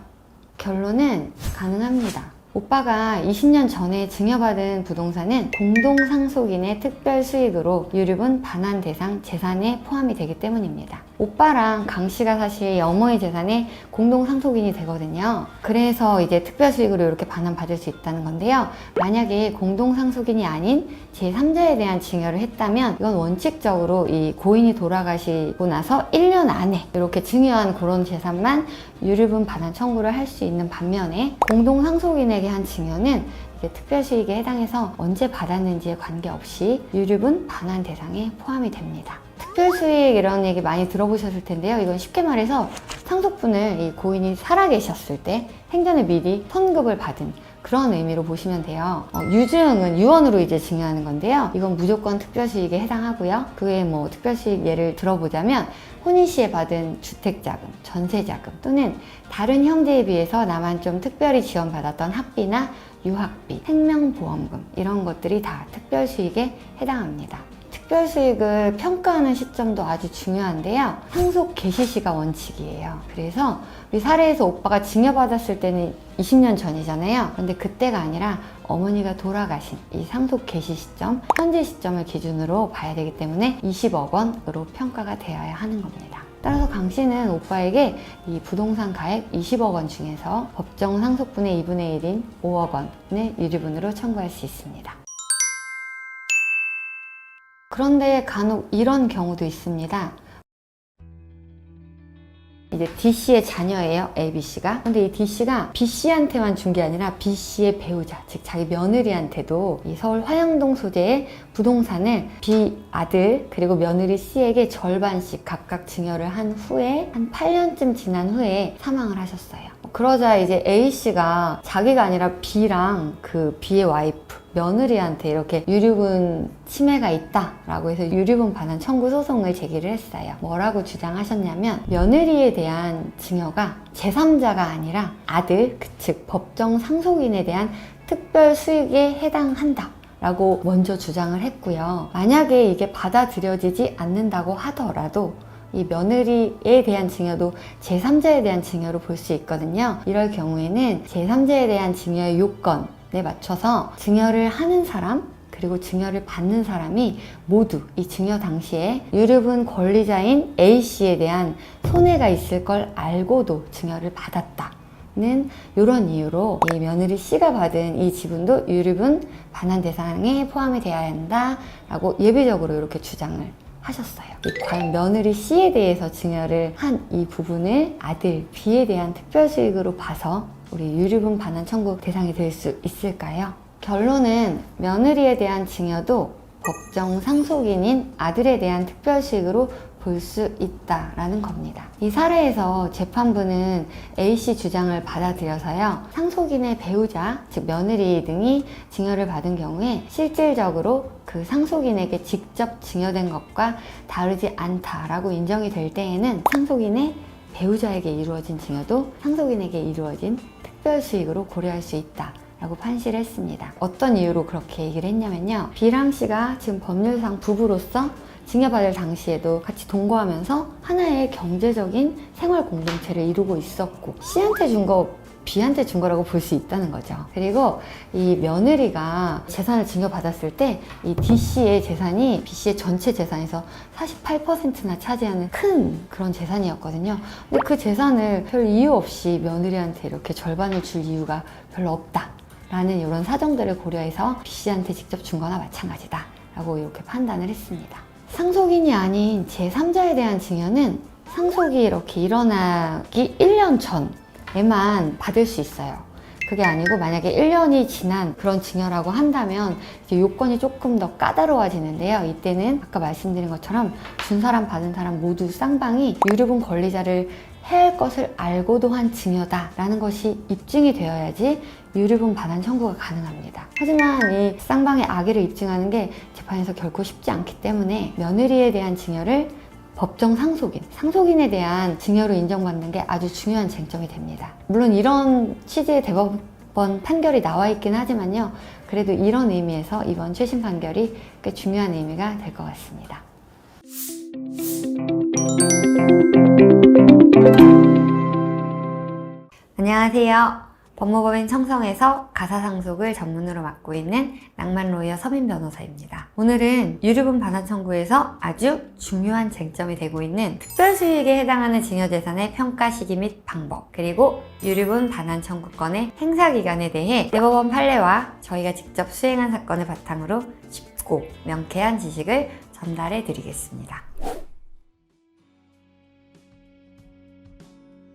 결론은 가능합니다. 오빠가 20년 전에 증여받은 부동산은 공동상속인의 특별수익으로 유류분 반환 대상 재산에 포함이 되기 때문입니다. 오빠랑 강 씨가 사실 어머니 재산의 공동상속인이 되거든요. 그래서 이제 특별수익으로 이렇게 반환받을 수 있다는 건데요. 만약에 공동상속인이 아닌 제3자에 대한 증여를 했다면 이건 원칙적으로 이 고인이 돌아가시고 나서 1년 안에 이렇게 증여한 그런 재산만 유류분 반환 청구를 할 수 있는 반면에 공동상속인에게 한 증여는 이게 특별수익에 해당해서 언제 받았는지에 관계없이 유류분 반환 대상에 포함이 됩니다. 특별수익 이런 얘기 많이 들어보셨을 텐데요. 이건 쉽게 말해서 상속분을 이 고인이 살아계셨을 때 생전에 미리 선급을 받은 그런 의미로 보시면 돼요. 유증은 유언으로 이제 증여하는 건데요. 이건 무조건 특별수익에 해당하고요. 그 외에 뭐 특별수익 예를 들어보자면 혼인시에 받은 주택자금, 전세자금 또는 다른 형제에 비해서 나만 좀 특별히 지원받았던 학비나 유학비, 생명보험금 이런 것들이 다 특별수익에 해당합니다. 특별수익을 평가하는 시점도 아주 중요한데요. 상속 개시시가 원칙이에요. 그래서 우리 사례에서 오빠가 증여받았을 때는 20년 전이잖아요. 그런데 그때가 아니라 어머니가 돌아가신 이 상속 개시 시점, 현재 시점을 기준으로 봐야 되기 때문에 20억 원으로 평가가 되어야 하는 겁니다. 따라서 강 씨는 오빠에게 이 부동산 가액 20억 원 중에서 법정 상속분의 2분의 1인 5억 원을 유류분으로 청구할 수 있습니다. 그런데 간혹 이런 경우도 있습니다. 이제 D씨의 자녀예요, ABC가. 근데 이 D씨가 B씨한테만 준 게 아니라 B씨의 배우자, 즉 자기 며느리한테도 이 서울 화양동 소재의 부동산을 B 아들 그리고 며느리 C에게 절반씩 각각 증여를 한 후에 한 8년쯤 지난 후에 사망을 하셨어요. 그러자 이제 A씨가 자기가 아니라 B랑 그 B의 와이프 며느리한테 이렇게 유류분 침해가 있다라고 해서 유류분 반환 청구 소송을 제기를 했어요. 뭐라고 주장하셨냐면 며느리에 대한 증여가 제3자가 아니라 아들, 즉 법정 상속인에 대한 특별 수익에 해당한다 라고 먼저 주장을 했고요. 만약에 이게 받아들여지지 않는다고 하더라도 이 며느리에 대한 증여도 제3자에 대한 증여로 볼 수 있거든요. 이럴 경우에는 제3자에 대한 증여의 요건에 맞춰서 증여를 하는 사람 그리고 증여를 받는 사람이 모두 이 증여 당시에 유류분 권리자인 A씨에 대한 손해가 있을 걸 알고도 증여를 받았다는 이런 이유로 이 며느리 C가 받은 이 지분도 유류분 반환 대상에 포함이 되어야 한다라고 예비적으로 이렇게 주장을 하셨어요. 과연 며느리 C에 대해서 증여를 한 이 부분을 아들 B에 대한 특별 수익으로 봐서 우리 유류분 반환 청구 대상이 될 수 있을까요? 결론은 며느리에 대한 증여도 법정 상속인인 아들에 대한 특별 수익으로 볼 수 있다라는 겁니다. 이 사례에서 재판부는 A씨 주장을 받아들여서요. 상속인의 배우자, 즉 며느리 등이 증여를 받은 경우에 실질적으로 그 상속인에게 직접 증여된 것과 다르지 않다라고 인정이 될 때에는 상속인의 배우자에게 이루어진 증여도 상속인에게 이루어진 특별 수익으로 고려할 수 있다 라고 판시를 했습니다. 어떤 이유로 그렇게 얘기를 했냐면요. B랑 C가 지금 법률상 부부로서 증여받을 당시에도 같이 동거하면서 하나의 경제적인 생활 공동체를 이루고 있었고 C한테 준 거 B한테 준 거라고 볼 수 있다는 거죠. 그리고 이 며느리가 재산을 증여받았을 때 이 D씨의 재산이 B씨의 전체 재산에서 48%나 차지하는 큰 그런 재산이었거든요. 근데 그 재산을 별 이유 없이 며느리한테 이렇게 절반을 줄 이유가 별로 없다 라는 이런 사정들을 고려해서 B씨한테 직접 준 거나 마찬가지다 라고 이렇게 판단을 했습니다. 상속인이 아닌 제3자에 대한 증여는 상속이 이렇게 일어나기 1년 전에만 받을 수 있어요. 그게 아니고 만약에 1년이 지난 그런 증여라고 한다면 이제 요건이 조금 더 까다로워지는데요. 이때는 아까 말씀드린 것처럼 준 사람 받은 사람 모두 쌍방이 유류분 권리자를 해야 할 것을 알고도 한 증여다라는 것이 입증이 되어야지 유류분 반환 청구가 가능합니다. 하지만 이 쌍방의 악의를 입증하는 게 재판에서 결코 쉽지 않기 때문에 며느리에 대한 증여를 법정 상속인, 상속인에 대한 증여로 인정받는 게 아주 중요한 쟁점이 됩니다. 물론 이런 취지의 대법원 판결이 나와 있긴 하지만요. 그래도 이런 의미에서 이번 최신 판결이 꽤 중요한 의미가 될 것 같습니다. 안녕하세요. 법무법인 청성에서 가사상속을 전문으로 맡고 있는 낭만로이어 서민 변호사입니다. 오늘은 유류분 반환 청구에서 아주 중요한 쟁점이 되고 있는 특별수익에 해당하는 증여재산의 평가 시기 및 방법, 그리고 유류분 반환 청구권의 행사기간에 대해 대법원 판례와 저희가 직접 수행한 사건을 바탕으로 쉽고 명쾌한 지식을 전달해 드리겠습니다.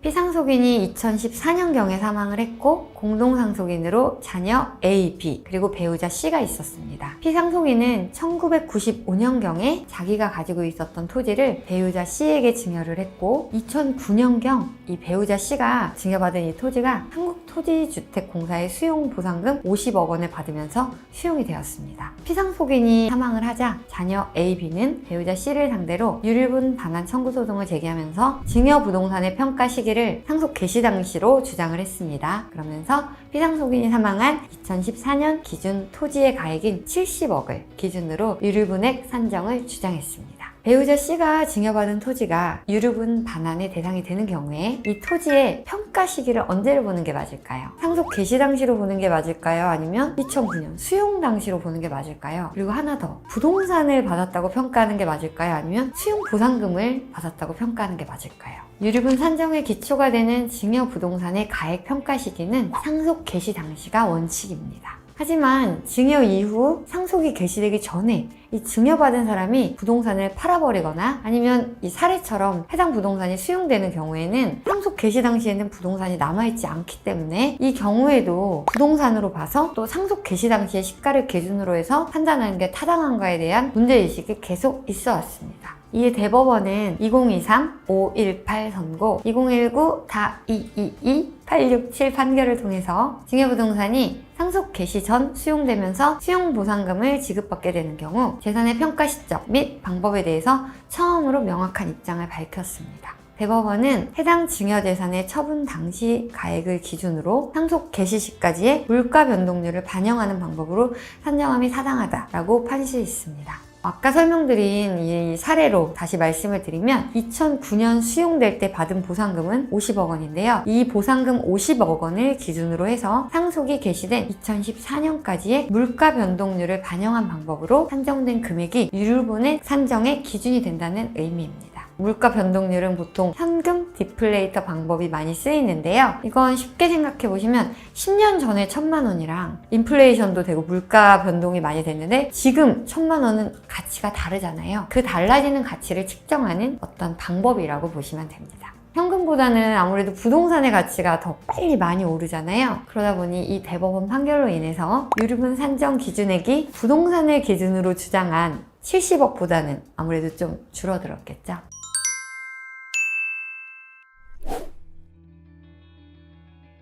피상속인이 2014년경에 사망을 했고 공동상속인으로 자녀 A, B 그리고 배우자 C가 있었습니다. 피상속인은 1995년경에 자기가 가지고 있었던 토지를 배우자 C에게 증여를 했고 2009년경 이 배우자 C가 증여받은 이 토지가 한국토지주택공사의 수용보상금 50억 원을 받으면서 수용이 되었습니다. 피상속인이 사망을 하자 자녀 A, B는 배우자 C를 상대로 유류분 반환 청구 소송을 제기하면서 증여 부동산의 평가 시기를 상속 개시 당시로 주장을 했습니다. 그러면서 피상속인이 사망한 2014년 기준 토지의 가액인 70억을 기준으로 유류분액 산정을 주장했습니다. 배우자 C가 증여받은 토지가 유류분 반환의 대상이 되는 경우에 이 토지의 평가 시기를 언제를 보는 게 맞을까요? 상속 개시 당시로 보는 게 맞을까요? 아니면 2009년 수용 당시로 보는 게 맞을까요? 그리고 하나 더, 부동산을 받았다고 평가하는 게 맞을까요? 아니면 수용 보상금을 받았다고 평가하는 게 맞을까요? 유류분 산정의 기초가 되는 증여 부동산의 가액 평가 시기는 상속 개시 당시가 원칙입니다. 하지만 증여 이후 상속이 개시되기 전에 이 증여받은 사람이 부동산을 팔아버리거나 아니면 이 사례처럼 해당 부동산이 수용되는 경우에는 상속 개시 당시에는 부동산이 남아있지 않기 때문에 이 경우에도 부동산으로 봐서 또 상속 개시 당시의 시가를 기준으로 해서 판단하는 게 타당한가에 대한 문제의식이 계속 있어 왔습니다. 이에 대법원은 2023-518 선고, 2019-4222-867 판결을 통해서 증여부동산이 상속 개시 전 수용되면서 수용보상금을 지급받게 되는 경우 재산의 평가 시점 및 방법에 대해서 처음으로 명확한 입장을 밝혔습니다. 대법원은 해당 증여재산의 처분 당시 가액을 기준으로 상속 개시 시까지의 물가 변동률을 반영하는 방법으로 산정함이 타당하다라고 판시했습니다. 아까 설명드린 이 사례로 다시 말씀을 드리면 2009년 수용될 때 받은 보상금은 50억 원인데요. 이 보상금 50억 원을 기준으로 해서 상속이 개시된 2014년까지의 물가 변동률을 반영한 방법으로 산정된 금액이 유류분의 산정의 기준이 된다는 의미입니다. 물가 변동률은 보통 현금 디플레이터 방법이 많이 쓰이는데요. 이건 쉽게 생각해 보시면 10년 전에 1,000만 원이랑 인플레이션도 되고 물가 변동이 많이 됐는데 지금 1,000만 원은 가치가 다르잖아요. 그 달라지는 가치를 측정하는 어떤 방법이라고 보시면 됩니다. 현금보다는 아무래도 부동산의 가치가 더 빨리 많이 오르잖아요. 그러다 보니 이 대법원 판결로 인해서 유류분 산정 기준액이 부동산을 기준으로 주장한 70억보다는 아무래도 좀 줄어들었겠죠.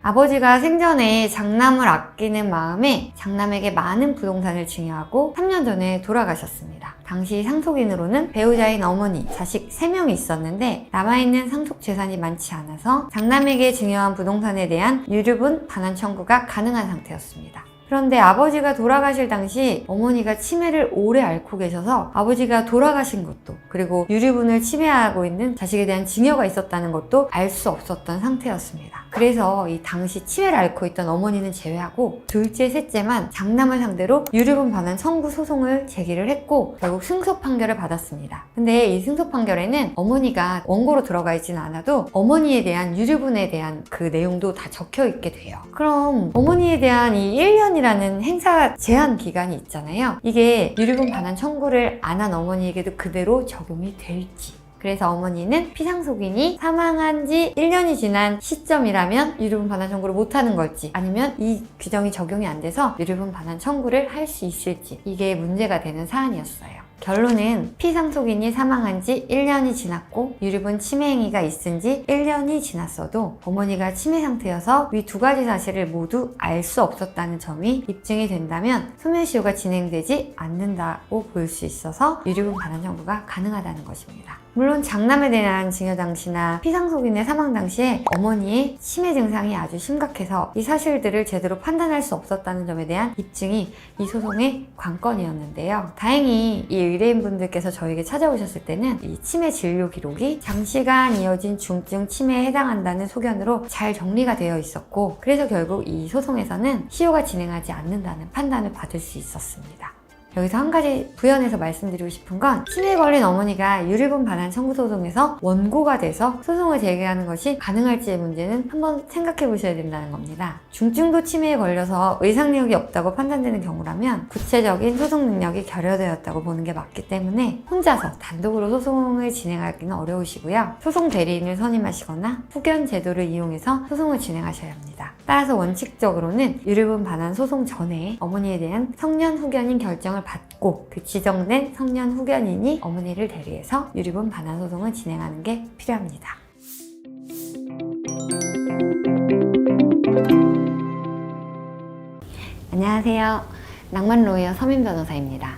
아버지가 생전에 장남을 아끼는 마음에 장남에게 많은 부동산을 증여하고 3년 전에 돌아가셨습니다. 당시 상속인으로는 배우자인 어머니, 자식 3명이 있었는데 남아있는 상속 재산이 많지 않아서 장남에게 증여한 부동산에 대한 유류분 반환 청구가 가능한 상태였습니다. 그런데 아버지가 돌아가실 당시 어머니가 치매를 오래 앓고 계셔서 아버지가 돌아가신 것도 그리고 유류분을 침해하고 있는 자식에 대한 증여가 있었다는 것도 알 수 없었던 상태였습니다. 그래서 이 당시 치매를 앓고 있던 어머니는 제외하고 둘째, 셋째만 장남을 상대로 유류분 반환 청구 소송을 제기를 했고 결국 승소 판결을 받았습니다. 근데 이 승소 판결에는 어머니가 원고로 들어가 있지는 않아도 어머니에 대한 유류분에 대한 그 내용도 다 적혀 있게 돼요. 그럼 어머니에 대한 이 1년이라는 행사 제한 기간이 있잖아요. 이게 유류분 반환 청구를 안 한 어머니에게도 그대로 적용이 될지, 그래서 어머니는 피상속인이 사망한 지 1년이 지난 시점이라면 유류분 반환 청구를 못하는 걸지 아니면 이 규정이 적용이 안 돼서 유류분 반환 청구를 할 수 있을지, 이게 문제가 되는 사안이었어요. 결론은 피상속인이 사망한 지 1년이 지났고 유류분 침해 행위가 있은 지 1년이 지났어도 어머니가 치매 상태여서 위 두 가지 사실을 모두 알 수 없었다는 점이 입증이 된다면 소멸시효가 진행되지 않는다고 볼 수 있어서 유류분 반환 청구가 가능하다는 것입니다. 물론 장남에 대한 증여 당시나 피상속인의 사망 당시에 어머니의 치매 증상이 아주 심각해서 이 사실들을 제대로 판단할 수 없었다는 점에 대한 입증이 이 소송의 관건이었는데요. 다행히 이 의뢰인분들께서 저에게 찾아오셨을 때는 이 치매 진료 기록이 장시간 이어진 중증 치매에 해당한다는 소견으로 잘 정리가 되어 있었고, 그래서 결국 이 소송에서는 시효가 진행하지 않는다는 판단을 받을 수 있었습니다. 여기서 한 가지 부연해서 말씀드리고 싶은 건, 치매에 걸린 어머니가 유류분 반환 청구 소송에서 원고가 돼서 소송을 제기하는 것이 가능할지의 문제는 한번 생각해 보셔야 된다는 겁니다. 중증도 치매에 걸려서 의상력이 없다고 판단되는 경우라면 구체적인 소송 능력이 결여되었다고 보는 게 맞기 때문에 혼자서 단독으로 소송을 진행하기는 어려우시고요. 소송 대리인을 선임하시거나 후견 제도를 이용해서 소송을 진행하셔야 합니다. 따라서 원칙적으로는 유류분 반환 소송 전에 어머니에 대한 성년 후견인 결정을 받고 그 지정된 성년 후견인이 어머니를 대리해서 유류분 반환 소송을 진행하는 게 필요합니다. 안녕하세요. 낭만로이어 서민 변호사입니다.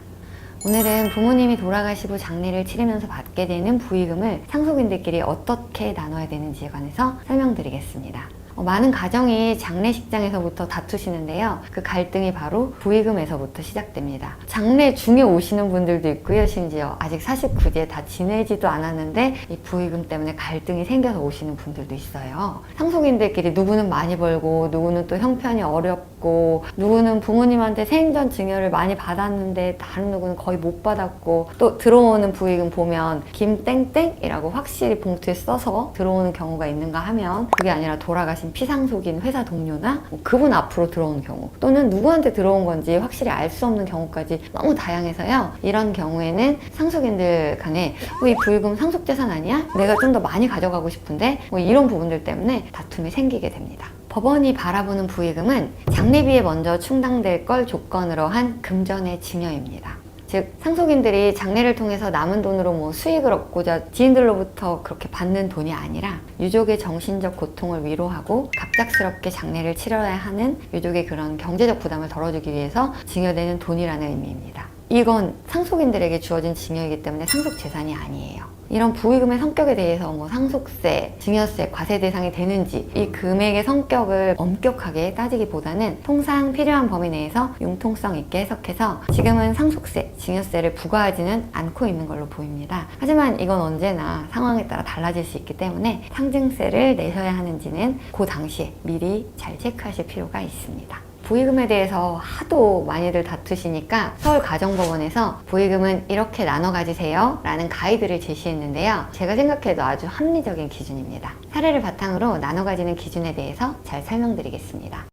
오늘은 부모님이 돌아가시고 장례를 치르면서 받게 되는 부의금을 상속인들끼리 어떻게 나눠야 되는지에 관해서 설명드리겠습니다. 많은 가정이 장례식장에서부터 다투시는데요. 그 갈등이 바로 부의금에서부터 시작됩니다. 장례 중에 오시는 분들도 있고요. 심지어 아직 49제 다 지내지도 않았는데 이 부의금 때문에 갈등이 생겨서 오시는 분들도 있어요. 상속인들끼리 누구는 많이 벌고 누구는 또 형편이 어렵고 누구는 부모님한테 생전 증여를 많이 받았는데 다른 누구는 거의 못 받았고 또 들어오는 부의금 보면 김땡땡이라고 확실히 봉투에 써서 들어오는 경우가 있는가 하면 그게 아니라 돌아가신 피상속인 회사 동료나 그분 앞으로 들어오는 경우 또는 누구한테 들어온 건지 확실히 알 수 없는 경우까지 너무 다양해서요. 이런 경우에는 상속인들 간에 이 부의금 상속재산 아니야? 내가 좀 더 많이 가져가고 싶은데 이런 부분들 때문에 다툼이 생기게 됩니다. 법원이 바라보는 부의금은 장례비에 먼저 충당될 걸 조건으로 한 금전의 증여입니다. 즉 상속인들이 장례를 통해서 남은 돈으로 수익을 얻고자 지인들로부터 그렇게 받는 돈이 아니라 유족의 정신적 고통을 위로하고 갑작스럽게 장례를 치러야 하는 유족의 그런 경제적 부담을 덜어주기 위해서 증여되는 돈이라는 의미입니다. 이건 상속인들에게 주어진 증여이기 때문에 상속재산이 아니에요. 이런 부의금의 성격에 대해서 상속세, 증여세, 과세 대상이 되는지 이 금액의 성격을 엄격하게 따지기보다는 통상 필요한 범위 내에서 융통성 있게 해석해서 지금은 상속세, 증여세를 부과하지는 않고 있는 걸로 보입니다. 하지만 이건 언제나 상황에 따라 달라질 수 있기 때문에 상증세를 내셔야 하는지는 그 당시에 미리 잘 체크하실 필요가 있습니다. 부의금에 대해서 하도 많이들 다투시니까 서울가정법원에서 부의금은 이렇게 나눠 가지세요 라는 가이드를 제시했는데요. 제가 생각해도 아주 합리적인 기준입니다. 사례를 바탕으로 나눠 가지는 기준에 대해서 잘 설명드리겠습니다.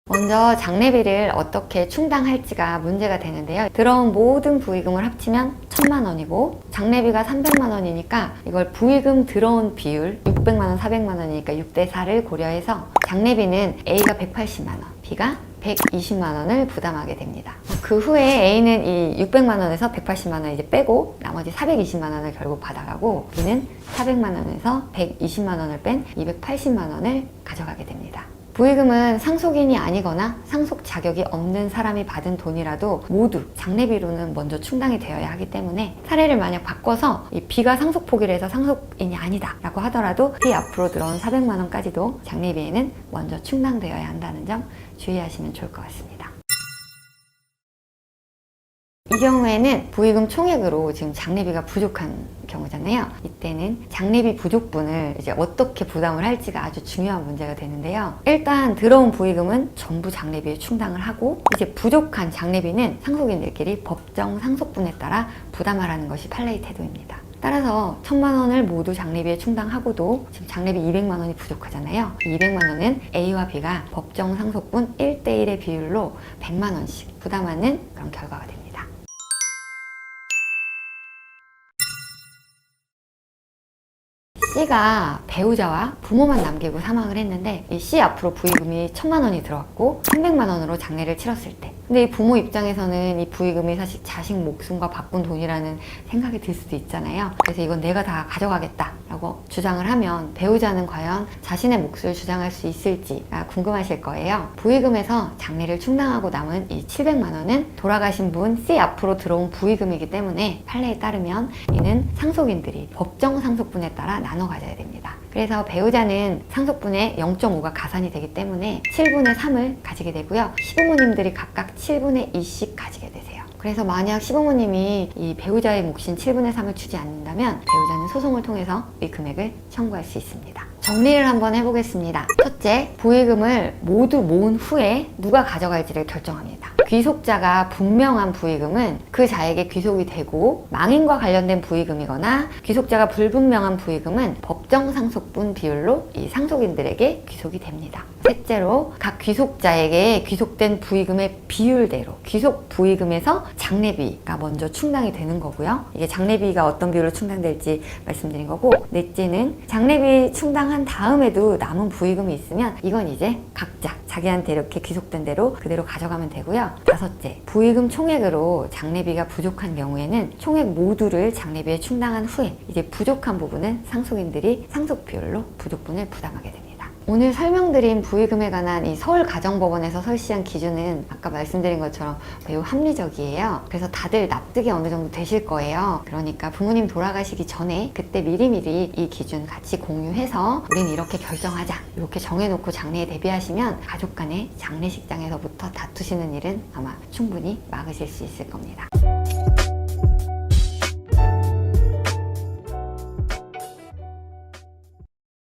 먼저 장례비를 어떻게 충당할지가 문제가 되는데요. 들어온 모든 부의금을 합치면 1000만 원이고 장례비가 300만 원이니까 이걸 부의금 들어온 비율 600만 원, 400만 원이니까 6대4를 고려해서 장례비는 A가 180만 원, B가 120만 원을 부담하게 됩니다. 그 후에 A는 이 600만 원에서 180만 원 이제 빼고 나머지 420만 원을 결국 받아가고 B는 400만 원에서 120만 원을 뺀 280만 원을 가져가게 됩니다. 부의금은 상속인이 아니거나 상속 자격이 없는 사람이 받은 돈이라도 모두 장례비로는 먼저 충당이 되어야 하기 때문에 사례를 만약 바꿔서 이 B가 상속 포기를 해서 상속인이 아니다 라고 하더라도 B 앞으로 들어온 400만 원까지도 장례비에는 먼저 충당되어야 한다는 점 주의하시면 좋을 것 같습니다. 이 경우에는 부의금 총액으로 지금 장례비가 부족한 경우잖아요. 이때는 장례비 부족분을 이제 어떻게 부담을 할지가 아주 중요한 문제가 되는데요. 일단 들어온 부의금은 전부 장례비에 충당을 하고 이제 부족한 장례비는 상속인들끼리 법정 상속분에 따라 부담하라는 것이 판례의 태도입니다. 따라서 1000만 원을 모두 장례비에 충당하고도 지금 장례비 200만 원이 부족하잖아요. 200만 원은 A와 B가 법정 상속분 1대1의 비율로 100만 원씩 부담하는 그런 결과가 됩니다. C가 배우자와 부모만 남기고 사망을 했는데 이 C 앞으로 부의금이 1000만 원이 들어왔고 300만 원으로 장례를 치렀을 때 근데 이 부모 입장에서는 이 부의금이 사실 자식 목숨과 바꾼 돈이라는 생각이 들 수도 있잖아요. 그래서 이건 내가 다 가져가겠다 라고 주장을 하면 배우자는 과연 자신의 몫을 주장할 수 있을지가 궁금하실 거예요. 부의금에서 장례를 충당하고 남은 이 700만 원은 돌아가신 분 C 앞으로 들어온 부의금이기 때문에 판례에 따르면 이는 상속인들이 법정 상속분에 따라 나눠 가져야 됩니다. 그래서 배우자는 상속분의 0.5가 가산이 되기 때문에 7분의 3을 가지게 되고요. 시부모님들이 각각 7분의 2씩 가지게 되세요. 그래서 만약 시부모님이 이 배우자의 몫인 7분의 3을 주지 않는다면 배우자는 소송을 통해서 이 금액을 청구할 수 있습니다. 정리를 한번 해보겠습니다. 첫째, 부의금을 모두 모은 후에 누가 가져갈지를 결정합니다. 귀속자가 분명한 부의금은 그 자에게 귀속이 되고 망인과 관련된 부의금이거나 귀속자가 불분명한 부의금은 법정 상속분 비율로 이 상속인들에게 귀속이 됩니다. 셋째로 각 귀속자에게 귀속된 부의금의 비율대로 귀속 부의금에서 장례비가 먼저 충당이 되는 거고요. 이게 장례비가 어떤 비율로 충당될지 말씀드린 거고, 넷째는 장례비 충당한 다음에도 남은 부의금이 있으면 이건 이제 각자 자기한테 이렇게 귀속된 대로 그대로 가져가면 되고요. 다섯째, 부의금 총액으로 장례비가 부족한 경우에는 총액 모두를 장례비에 충당한 후에 이제 부족한 부분은 상속인들이 상속 비율로 부족분을 부담하게 됩니다. 오늘 설명드린 부의금에 관한 이 서울가정법원에서 설치한 기준은 아까 말씀드린 것처럼 매우 합리적이에요. 그래서 다들 납득이 어느 정도 되실 거예요. 그러니까 부모님 돌아가시기 전에 그때 미리미리 이 기준 같이 공유해서 우린 이렇게 결정하자 이렇게 정해놓고 장래에 대비하시면 가족 간의 장례식장에서부터 다투시는 일은 아마 충분히 막으실 수 있을 겁니다.